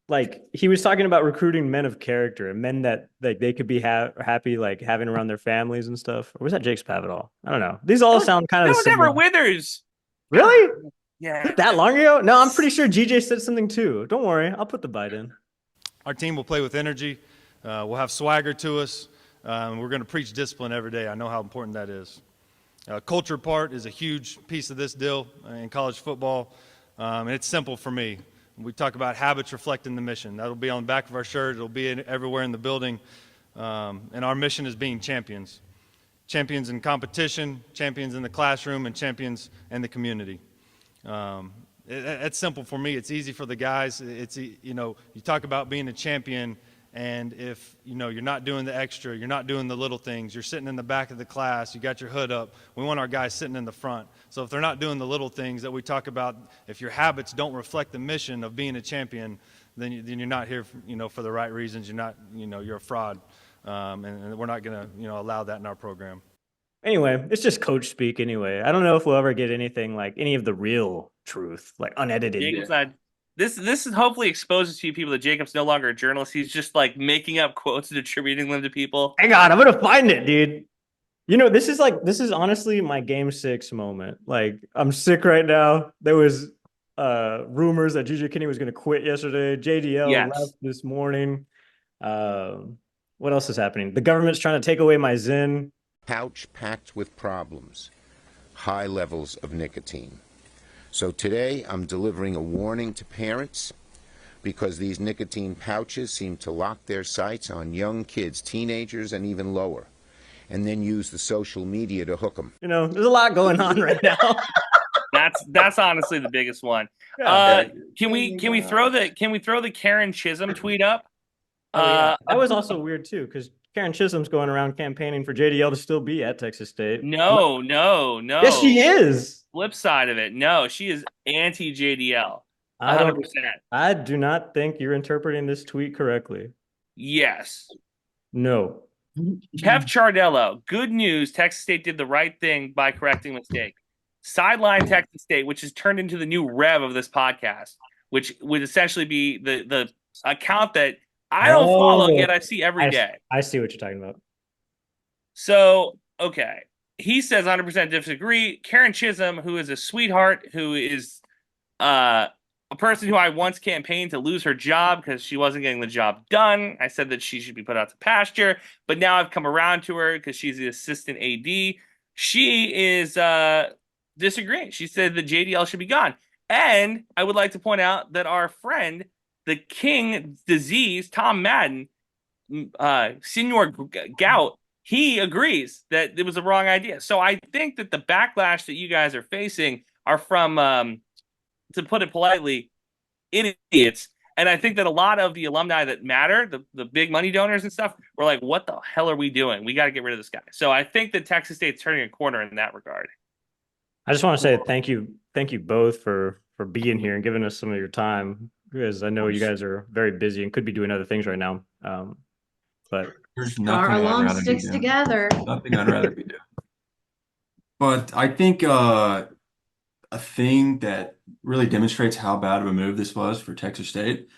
like he was talking about recruiting men of character and men that like they could be happy like having around their families and stuff. Or was that Jake Spavital? I don't know. These all sound kind of similar. Never Withers. Really? Yeah. That long ago? No, I'm pretty sure GJ said something too. Don't worry. I'll put the bite in. Our team will play with energy. We'll have swagger to us. We're going to preach discipline every day. I know how important that is. Culture part is a huge piece of this deal in college football. And it's simple for me. We talk about habits reflecting the mission. That'll be on the back of our shirt. It'll be everywhere in the building. And our mission is being champions. Champions in competition, champions in the classroom, and champions in the community. It's simple for me. It's easy for the guys. You talk about being a champion, and if you're not doing the extra, you're not doing the little things, you're sitting in the back of the class, you got your hood up. We want our guys sitting in the front. So if they're not doing the little things that we talk about, if your habits don't reflect the mission of being a champion, then you're not here, for the right reasons. You're not, you're a fraud, and we're not going to, allow that in our program. Anyway, it's just coach speak anyway. I don't know if we'll ever get anything like any of the real truth, like unedited. Jacob's not. This is hopefully exposes to you people that Jacob's no longer a journalist. He's just like making up quotes and attributing them to people. Hang on, I'm gonna find it, dude. You know, this is honestly my game 6 moment. Like, I'm sick right now. There was rumors that JJ Kinney was gonna quit yesterday. JDL Yes. left this morning. What else is happening? The government's trying to take away my Zen. Pouch packed with problems, high levels of nicotine. So today I'm delivering a warning to parents because these nicotine pouches seem to lock their sights on young kids, teenagers, and even lower, and then use the social media to hook them. You know, there's a lot going on right now. That's honestly the biggest one. Yeah. Can we throw the Karen Chisholm tweet up? Oh, yeah. That was also weird too, because Karen Chisholm's going around campaigning for JDL to still be at Texas State. No. Yes, she is. Flip side of it, no, she is anti JDL. I 100%. I do not think you're interpreting this tweet correctly. Yes. No. Kev Chardello, good news. Texas State did the right thing by correcting mistake. Sideline Texas State, which has turned into the new rev of this podcast, which would essentially be the account that I don't follow, yet I see every day. I see what you're talking about. So, okay. He says 100% disagree. Karen Chisholm, who is a sweetheart, who is a person who I once campaigned to lose her job because she wasn't getting the job done. I said that she should be put out to pasture, but now I've come around to her because she's the assistant AD. She is disagreeing. She said that JDL should be gone. And I would like to point out that our friend, the King Disease, Tom Madden, Senior Gout, he agrees that it was a wrong idea. So I think that the backlash that you guys are facing are from, to put it politely, idiots. And I think that a lot of the alumni that matter, the big money donors and stuff, were like, what the hell are we doing? We got to get rid of this guy. So I think that Texas State's turning a corner in that regard. I just want to say thank you both for being here and giving us some of your time, because I know you guys are very busy and could be doing other things right now. But There's Our nothing I'd alum rather be sticks doing. together. Nothing I'd rather be doing. But I think a thing that really demonstrates how bad of a move this was for Texas State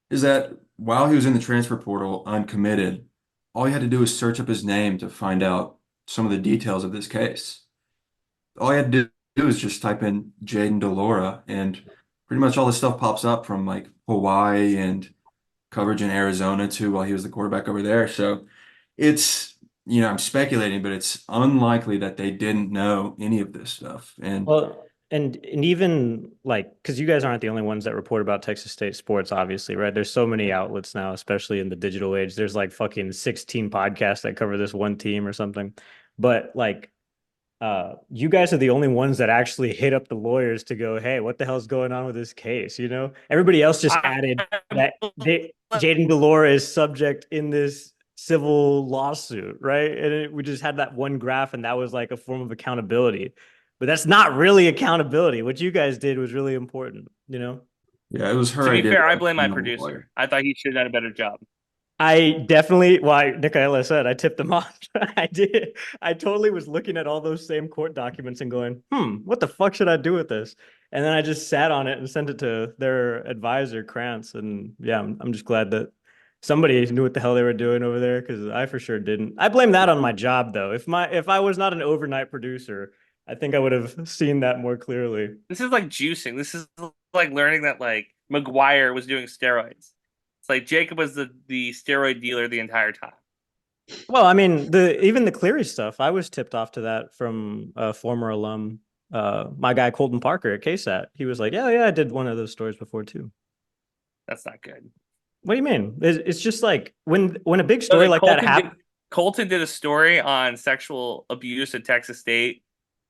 is that while he was in the transfer portal uncommitted, all he had to do was search up his name to find out some of the details of this case. All he had to do is just type in Jayden de Laura, and pretty much all this stuff pops up, from like Hawaii and coverage in Arizona too, while he was the quarterback over there. So it's, I'm speculating, but it's unlikely that they didn't know any of this stuff. And well, and even like, because you guys aren't the only ones that report about Texas State sports, obviously, right? There's so many outlets now, especially in the digital age. There's like fucking 16 podcasts that cover this one team or something. But like, you guys are the only ones that actually hit up the lawyers to go, hey, what the hell's going on with this case? Everybody else just added that Jayden de Laura is subject in this civil lawsuit, right? And we just had that one graph, and that was like a form of accountability. But that's not really accountability. What you guys did was really important, yeah, it was her To be idea. fair, I blame my producer. I thought he should have done a better job. I definitely, Nichaela said, I tipped them off. I did. I totally was looking at all those same court documents and going, what the fuck should I do with this? And then I just sat on it and sent it to their advisor, Krantz. And yeah, I'm just glad that somebody knew what the hell they were doing over there, because I for sure didn't. I blame that on my job, though. If I was not an overnight producer, I think I would have seen that more clearly. This is like juicing. This is like learning that like McGuire was doing steroids. It's like Jakob was the steroid dealer the entire time. Well, I mean, even the Cleary stuff, I was tipped off to that from a former alum, my guy Colton Parker at KSAT. He was like, yeah, I did one of those stories before too. That's not good. What do you mean? It's just like when a big story like that happens. Colton did a story on sexual abuse at Texas State,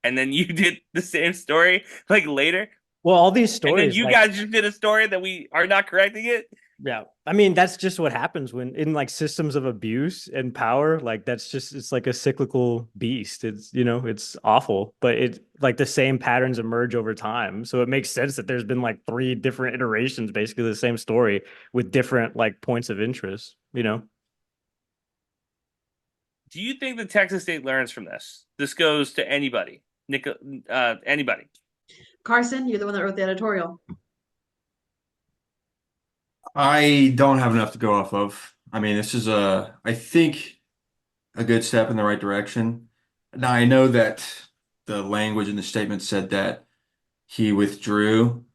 and then you did the same story like later. Well, all these stories. And then you guys just did a story that we are not correcting it. Yeah. I mean, that's just what happens when in like systems of abuse and power, like it's like a cyclical beast. It's, it's awful, but it's like the same patterns emerge over time. So it makes sense that there's been like 3 different iterations, basically the same story with different like points of interest, Do you think that Texas State learns from this? This goes to anybody. Anybody. Carson, you're the one that wrote the editorial. I don't have enough to go off of. I mean, this is I think, a good step in the right direction. Now, I know that the language in the statement said that he withdrew.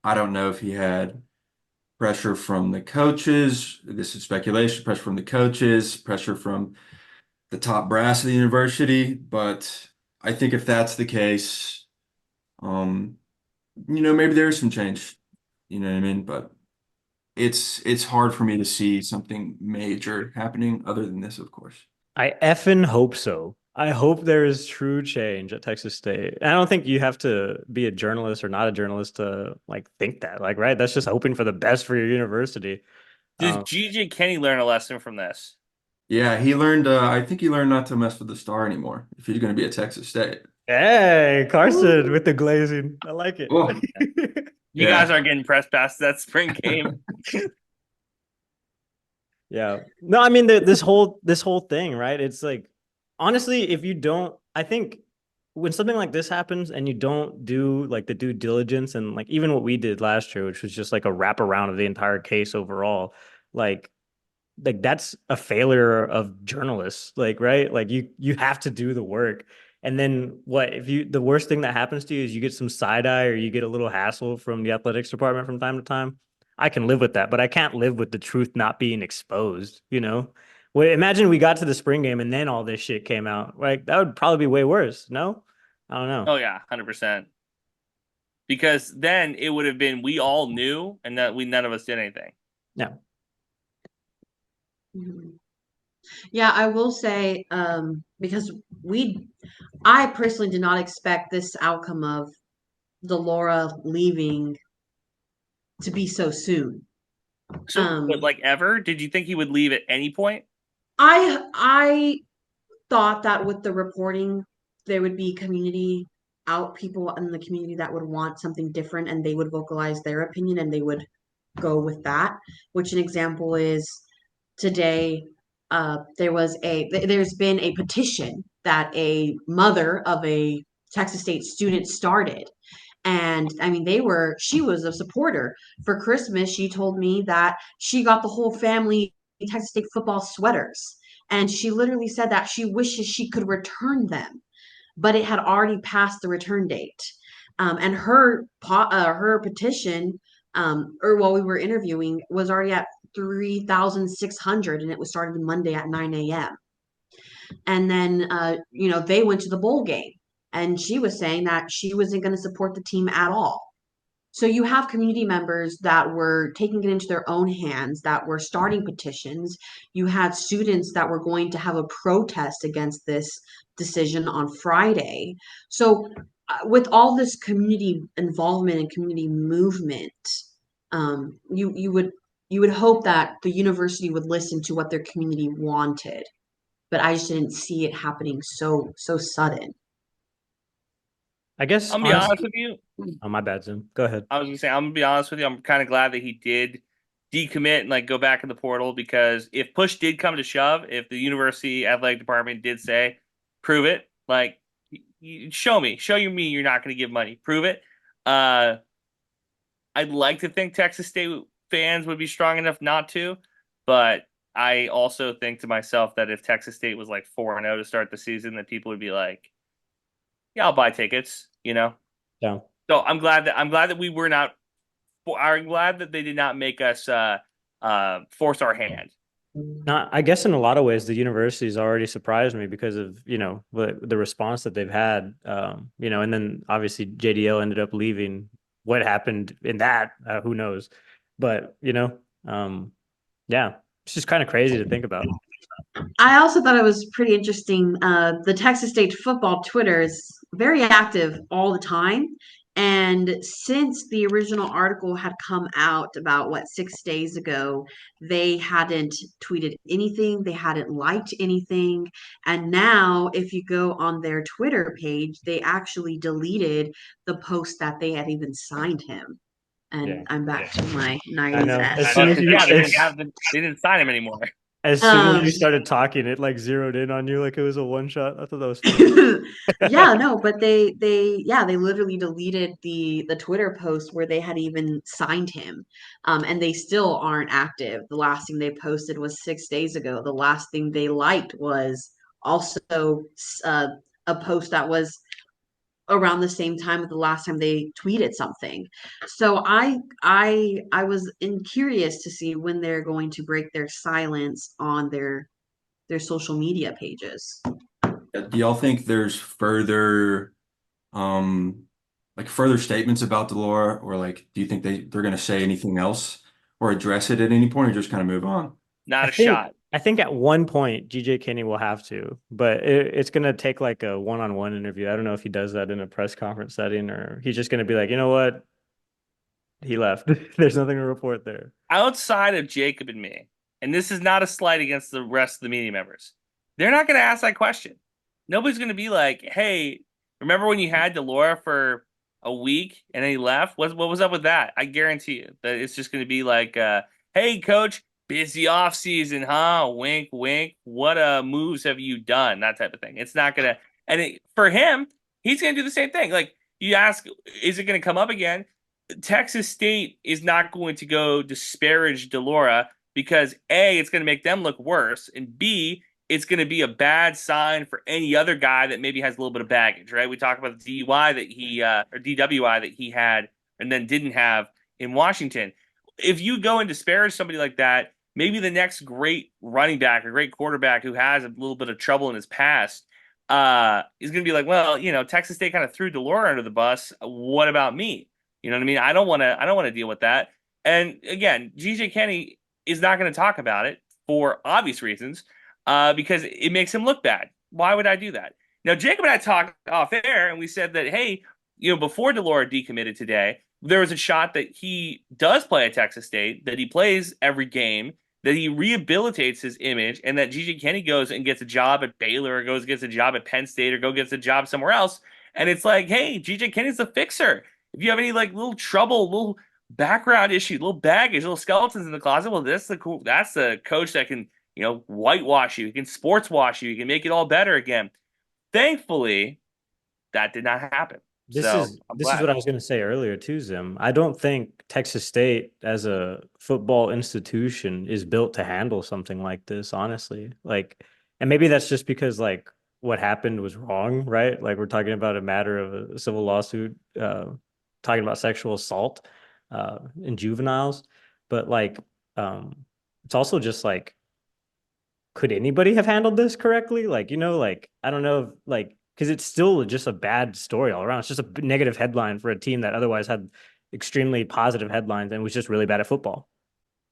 I don't know if he had pressure from the coaches. This is speculation, pressure from the coaches, pressure from the top brass of the university. But I think if that's the case, maybe there is some change. You know what I mean? But it's hard for me to see something major happening other than this, of course. I effing hope so. I hope there is true change at Texas State. And I don't think you have to be a journalist or not a journalist to like think that. Like, right? That's just hoping for the best for your university. Does GJ Kenny learn a lesson from this? Yeah, he learned. I think he learned not to mess with the star anymore if he's going to be at Texas State. Hey, Carson with the glazing. I like it. Oh. You guys aren't getting press past that spring game. Yeah. No, I mean this whole thing, right? It's like, honestly, if you don't, I think when something like this happens and you don't do like the due diligence and like even what we did last year, which was just like a wraparound of the entire case overall, like that's a failure of journalists, like, right? Like you have to do the work. And then what if the worst thing that happens to you is you get some side eye or you get a little hassle from the athletics department from time to time? I can live with that, but I can't live with the truth not being exposed, you know? Well, imagine we got to the spring game and then all this shit came out. Like that would probably be way worse. No? I don't know. Oh yeah, 100%. Because then it would have been we all knew and that none of us did anything. Yeah. Yeah, I will say, because I personally did not expect this outcome of de Laura leaving to be so soon. So, but like ever, did you think he would leave at any point? I thought that with the reporting, there would be people in the community that would want something different and they would vocalize their opinion and they would go with that. Which an example is today, there's been a petition that a mother of a Texas State student started. And I mean, she was a supporter. For Christmas, she told me that she got the whole family Texas State football sweaters. And she literally said that she wishes she could return them, but it had already passed the return date. And her petition, or while we were interviewing, was already at 3,600, and it was started Monday at 9 a.m. And then, they went to the bowl game, and she was saying that she wasn't going to support the team at all. So you have community members that were taking it into their own hands, that were starting petitions. You had students that were going to have a protest against this decision on Friday. So with all this community involvement and community movement, you would hope that the university would listen to what their community wanted. But I just didn't see it happening so sudden. I guess I'm gonna be honest with you. Oh, my bad, Zim. Go ahead. I was gonna say, I'm gonna be honest with you. I'm kind of glad that he did decommit and like go back in the portal, because if push did come to shove, if the university athletic department did say, prove it, like show me you're not going to give money, prove it. I'd like to think Texas State fans would be strong enough not to, but I also think to myself that if Texas State was like 4-0 to start the season, that people would be like, yeah, I'll buy tickets, you know? Yeah. So I'm glad that we were not. I'm glad that they did not make us force our hand. Now, I guess in a lot of ways, the university's already surprised me because of, the response that they've had, and then obviously JDL ended up leaving. What happened in that, who knows? But, yeah, it's just kind of crazy to think about. I also thought it was pretty interesting. The Texas State football Twitter is very active all the time. And since the original article had come out about 6 days ago, they hadn't tweeted anything. They hadn't liked anything. And now if you go on their Twitter page, they actually deleted the post that they had even signed him. And I'm back to my 90s. I know. ass. As soon as they didn't sign him anymore. As soon as you started talking, it like zeroed in on you like it was a one shot. I thought that was funny. Yeah, no, but they literally deleted the Twitter post where they had even signed him. And they still aren't active. The last thing they posted was 6 days ago. The last thing they liked was also uh, a post that was around the same time with the last time they tweeted something. So I was curious to see when they're going to break their silence on their social media pages. Do y'all think there's further like further statements about de Laura, or like do you think they're gonna say anything else or address it at any point, or just kind of move on? Not a shot. I think at one point GJ Kinney will have to, but it's gonna take like a one-on-one interview. I don't know if he does that in a press conference setting, or he's just gonna be like, you know what, he left. There's nothing to report there. Outside of Jakob and me, and this is not a slight against the rest of the media members, they're not going to ask that question. Nobody's going to be like, hey, remember when you had de Laura for a week and then he left? What was up with that? I guarantee you that it's just going to be like, hey, coach, busy off season, huh? Wink, wink. What moves have you done? That type of thing. It's not going to, and for him, he's going to do the same thing. Like, you ask, is it going to come up again? Texas State is not going to go disparage de Laura because A, it's going to make them look worse, and B, it's going to be a bad sign for any other guy that maybe has a little bit of baggage, right? We talk about the DUI that he or DWI that he had and then didn't have in Washington. If you go and disparage somebody like that, maybe the next great running back or great quarterback who has a little bit of trouble in his past is going to be like, well, Texas State kind of threw de Laura under the bus. What about me? You know what I mean? I don't want to deal with that. And again, GJ Kinney is not going to talk about it for obvious reasons, because it makes him look bad. Why would I do that? Now, Jakob and I talked off air, and we said that, hey, before de Laura decommitted today, there was a shot that he does play at Texas State, that he plays every game, that he rehabilitates his image, and that GJ Kinney goes and gets a job at Baylor, or goes and gets a job at Penn State, or gets a job somewhere else. And it's like, hey, GJ Kinney's the fixer. If you have any like little trouble, little background issues, little baggage, little skeletons in the closet, well, that's the coach that can, whitewash you. He can sports wash you. He can make it all better again. Thankfully, that did not happen. This is what I was going to say earlier too, Zim. I don't think Texas State as a football institution is built to handle something like this, honestly. Like, and maybe that's just because like what happened was wrong, right? Like we're talking about a matter of a civil lawsuit, talking about sexual assault in juveniles, but like it's also just like, could anybody have handled this correctly? Like, like I don't know, like, because it's still just a bad story all around. It's just a negative headline for a team that otherwise had extremely positive headlines and was just really bad at football.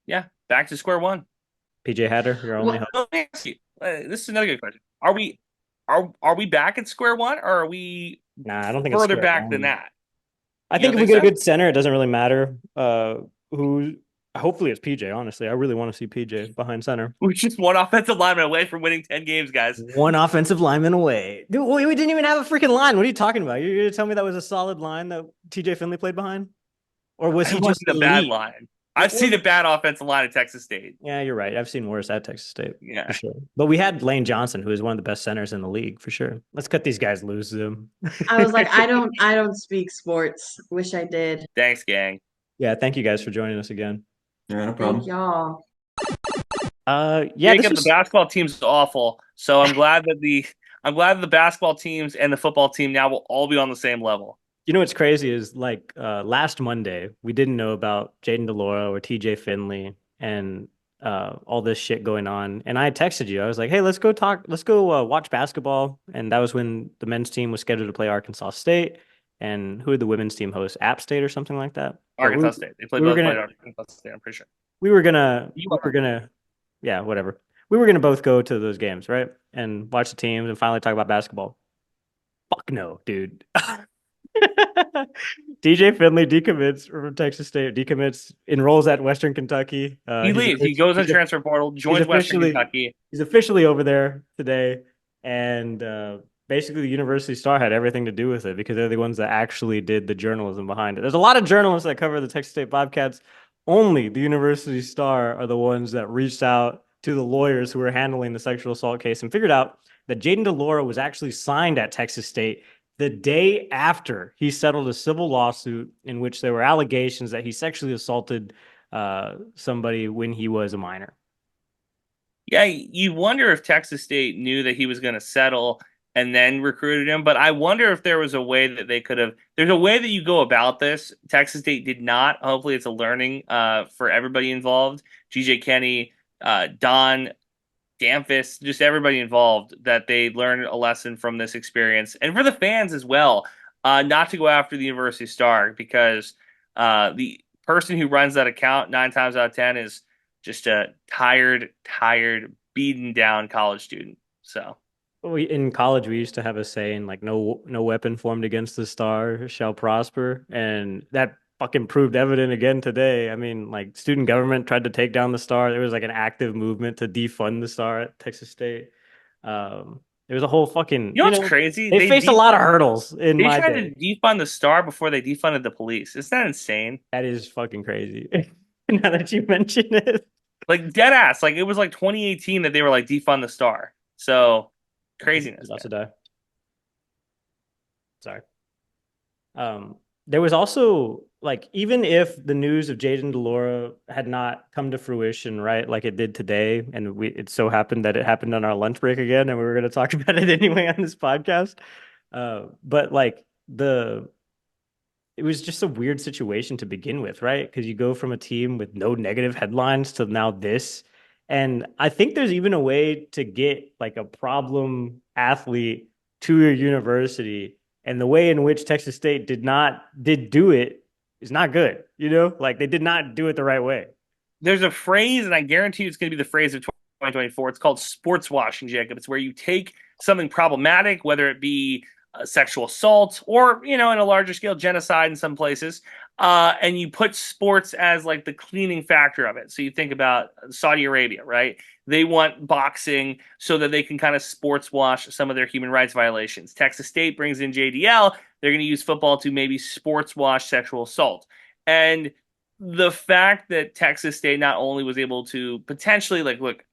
Yeah, back to square one. PJ Hatter, your only hope. Let me ask you, this is another good question. Are we back at square one, or are we I don't think further it's back than that? I think if we get a good center, it doesn't really matter who. Hopefully it's PJ, honestly. I really want to see PJ behind center. We're just one offensive lineman away from winning 10 games, guys. One offensive lineman away. Dude, we didn't even have a freaking line. What are you talking about? You're going to tell me that was a solid line that TJ Finley played behind? Or was he just a bad line? I've seen a bad offensive line at Texas State. Yeah, you're right. I've seen worse at Texas State. Yeah. For sure. But we had Lane Johnson, who is one of the best centers in the league, for sure. Let's cut these guys loose, Zoom. I was like, I don't speak sports. Wish I did. Thanks, gang. Yeah, thank you guys for joining us again. Yeah, no problem. Thank y'all. The basketball team's awful. So I'm glad that the basketball teams and the football team now will all be on the same level. You know what's crazy is like last Monday, we didn't know about Jayden de Laura or TJ Finley and all this shit going on. And I texted you. I was like, hey, let's go watch basketball. And that was when the men's team was scheduled to play Arkansas State. And who did the women's team host? App State or something like that? Arkansas State. They played Arkansas State, I'm pretty sure. We were gonna, yeah, whatever. We were gonna both go to those games, right? And watch the teams and finally talk about basketball. Fuck no, dude. TJ Finley decommits from Texas State, enrolls at Western Kentucky. He leaves. He goes in transfer portal, joins Western Kentucky. He's officially over there today. And basically the University Star had everything to do with it because they're the ones that actually did the journalism behind it. There's a lot of journalists that cover the Texas State Bobcats. Only the University Star are the ones that reached out, to the lawyers who were handling the sexual assault case and figured out that Jayden de Laura was actually signed at Texas State the day after he settled a civil lawsuit in which there were allegations that he sexually assaulted somebody when he was a minor. Yeah, you wonder if Texas State knew that he was going to settle and then recruited him. But I wonder if there was a way that they could have. There's a way that you go about this. Texas State did not. Hopefully, it's a learning for everybody involved. GJ Kenny, Don, Damphus, just everybody involved, that they learned a lesson from this experience, and for the fans as well, not to go after the University Star, because the person who runs that account 9 times out of 10 is just a tired, beaten down college student. So in college, we used to have a saying like no weapon formed against the Star shall prosper, and that fucking proved evident again today. I mean, like, student government tried to take down the Star. There was like an active movement to defund the Star at Texas State. There was a whole fucking, you know what's crazy? They faced a lot of hurdles in my day. They tried to defund the Star before they defunded the police. Isn't that insane? That is fucking crazy. Now that you mention it, like dead ass, like it was like 2018 that they were like defund the Star. So craziness. About to die. Sorry. There was also, like, even if the news of Jayden de Laura had not come to fruition, right, like it did today, and it so happened that it happened on our lunch break again, and we were going to talk about it anyway on this podcast. But like it was just a weird situation to begin with, right? Because you go from a team with no negative headlines to now this. And I think there's even a way to get like a problem athlete to your university. And the way in which Texas State did do it is not good. Like they did not do it the right way. There's a phrase, and I guarantee you it's going to be the phrase of 2024. It's called sports washing, Jacob. It's where you take something problematic, whether it be sexual assault or, in a larger scale, genocide in some places, and you put sports as like the cleaning factor of it. So you think about Saudi Arabia, right? They want boxing so that they can kind of sports wash some of their human rights violations. Texas State brings in JDL. They're going to use football to maybe sports wash sexual assault. And the fact that Texas State not only was able to potentially, like, look,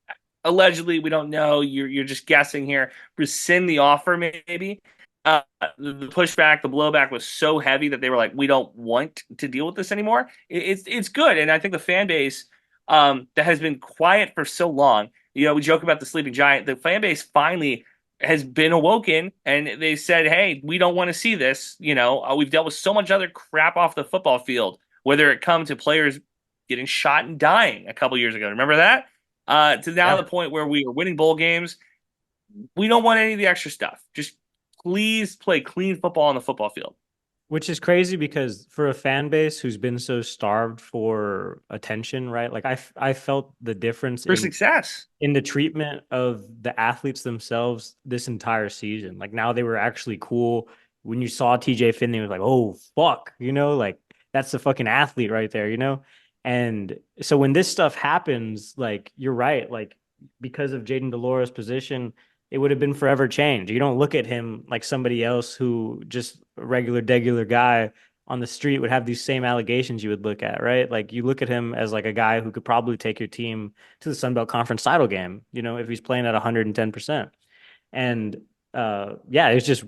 allegedly, we don't know, you're just guessing here, rescind the offer maybe. The pushback, the blowback was so heavy that they were like, we don't want to deal with this anymore. It's good. And I think the fan base that has been quiet for so long, we joke about the sleeping giant. The fan base finally has been awoken, and they said, hey, we don't want to see this. We've dealt with so much other crap off the football field, whether it come to players getting shot and dying a couple years ago. Remember that? To now the point where we are winning bowl games. We don't want any of the extra stuff. Just please play clean football on the football field. Which is crazy because for a fan base who's been so starved for attention, right? Like I felt the difference for success in the treatment of the athletes themselves this entire season. Like now they were actually cool. When you saw TJ Finley, it was like, oh fuck, like that's the fucking athlete right there, And so when this stuff happens, like you're right, like because of Jayden de Laura's position, it would have been forever changed. You don't look at him like somebody else who just a regular guy on the street would have these same allegations you would look at, right? Like you look at him as like a guy who could probably take your team to the Sun Belt Conference title game, if he's playing at 110%. And it's just,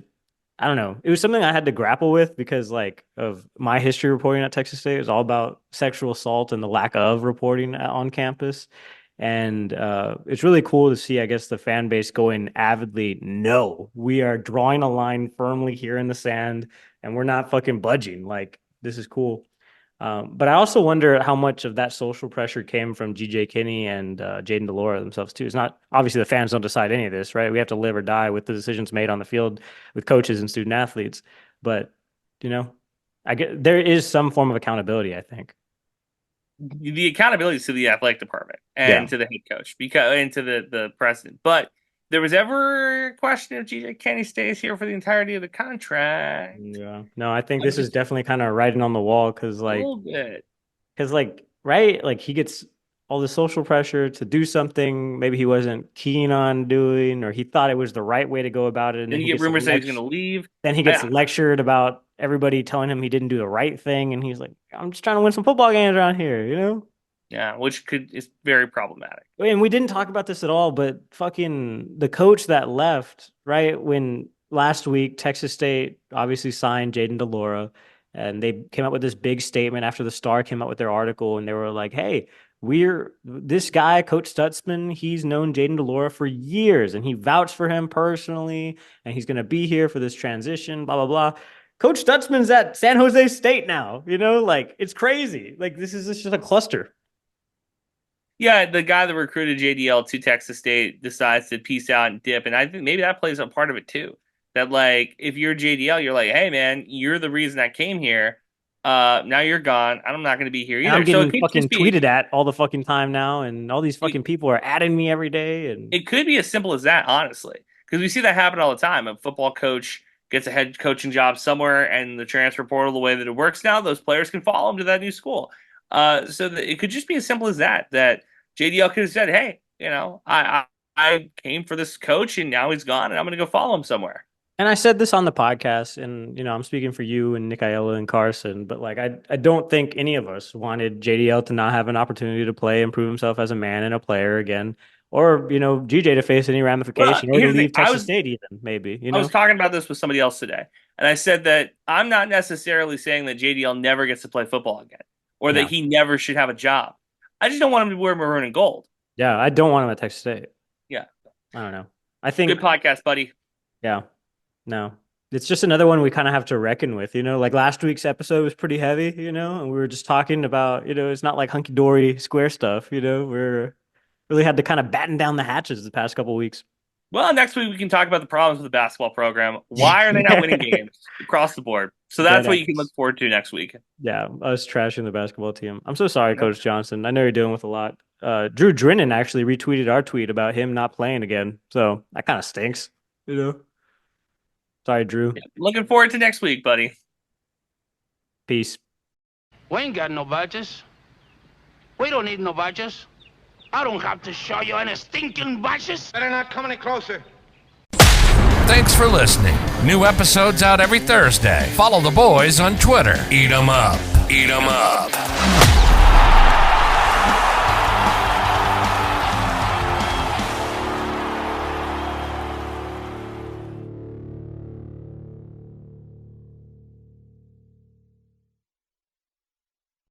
I don't know. It was something I had to grapple with because like of my history reporting at Texas State. It was all about sexual assault and the lack of reporting on campus. And it's really cool to see, I guess, the fan base going avidly, no, we are drawing a line firmly here in the sand and we're not fucking budging. Like, this is cool. But I also wonder how much of that social pressure came from GJ Kinney and Jayden de Laura themselves, too. It's not, obviously, the fans don't decide any of this, right? We have to live or die with the decisions made on the field with coaches and student athletes. But, there is some form of accountability, I think. The accountability is to the athletic department and to the head coach and to the president. But there was ever a question if GJ Kenny stays here for the entirety of the contract. Yeah. No, I think this is definitely kind of writing on the wall because right? Like he gets all the social pressure to do something maybe he wasn't keen on doing, or he thought it was the right way to go about it. And then you get rumors that he's going to leave. Then he gets lectured about everybody telling him he didn't do the right thing. And he's like, I'm just trying to win some football games around here, Yeah, which is very problematic. And we didn't talk about this at all, but fucking the coach that left, right, when last week Texas State obviously signed Jayden de Laura, and they came out with this big statement after the Star came out with their article, and they were like, "Hey, this guy, Coach Stutzman, he's known Jayden de Laura for years, and he vouched for him personally, and he's going to be here for this transition, blah, blah, blah." Coach Stutzman's at San Jose State now, like it's crazy. Like this is just a cluster. Yeah, the guy that recruited JDL to Texas State decides to peace out and dip, and I think maybe that plays a part of it too. That like if you're JDL, you're like, hey man, you're the reason I came here. Now you're gone. I'm not going to be here either. And I'm getting fucking tweeted at all the fucking time now, and all these fucking people are adding me every day. And it could be as simple as that, honestly, because we see that happen all the time. A football coach gets a head coaching job somewhere, and the transfer portal, the way that it works now, those players can follow him to that new school. So it could just be as simple as that. That JDL could have said, "Hey, I came for this coach, and now he's gone, and I'm going to go follow him somewhere." And I said this on the podcast, and I'm speaking for you and Nichaela and Carson, but like I don't think any of us wanted JDL to not have an opportunity to play and prove himself as a man and a player again, or GJ to face any ramification, or to leave Texas State even maybe. I was talking about this with somebody else today, and I said that I'm not necessarily saying that JDL never gets to play football again, or that he never should have a job. I just don't want him to wear maroon and gold. Yeah, I don't want him at Texas State. Yeah. I don't know. I think good podcast, buddy. Yeah. No. It's just another one we kind of have to reckon with, like last week's episode was pretty heavy, and we were just talking about, it's not like hunky-dory square stuff, we're really had to kind of batten down the hatches the past couple of weeks. Well, next week we can talk about the problems with the basketball program. Why are they not winning games across the board? So that's what you can look forward to next week. Yeah, us trashing the basketball team. I'm so sorry, Coach Johnson. I know you're dealing with a lot. Drew Drinnen actually retweeted our tweet about him not playing again. So that kind of stinks, Sorry, Drew. Yeah, looking forward to next week, buddy. Peace. We ain't got no badges. We don't need no badges. I don't have to show you any stinking badges. Better not come any closer. Thanks for listening. New episodes out every Thursday. Follow the boys on Twitter. Eat 'em up. Eat 'em up.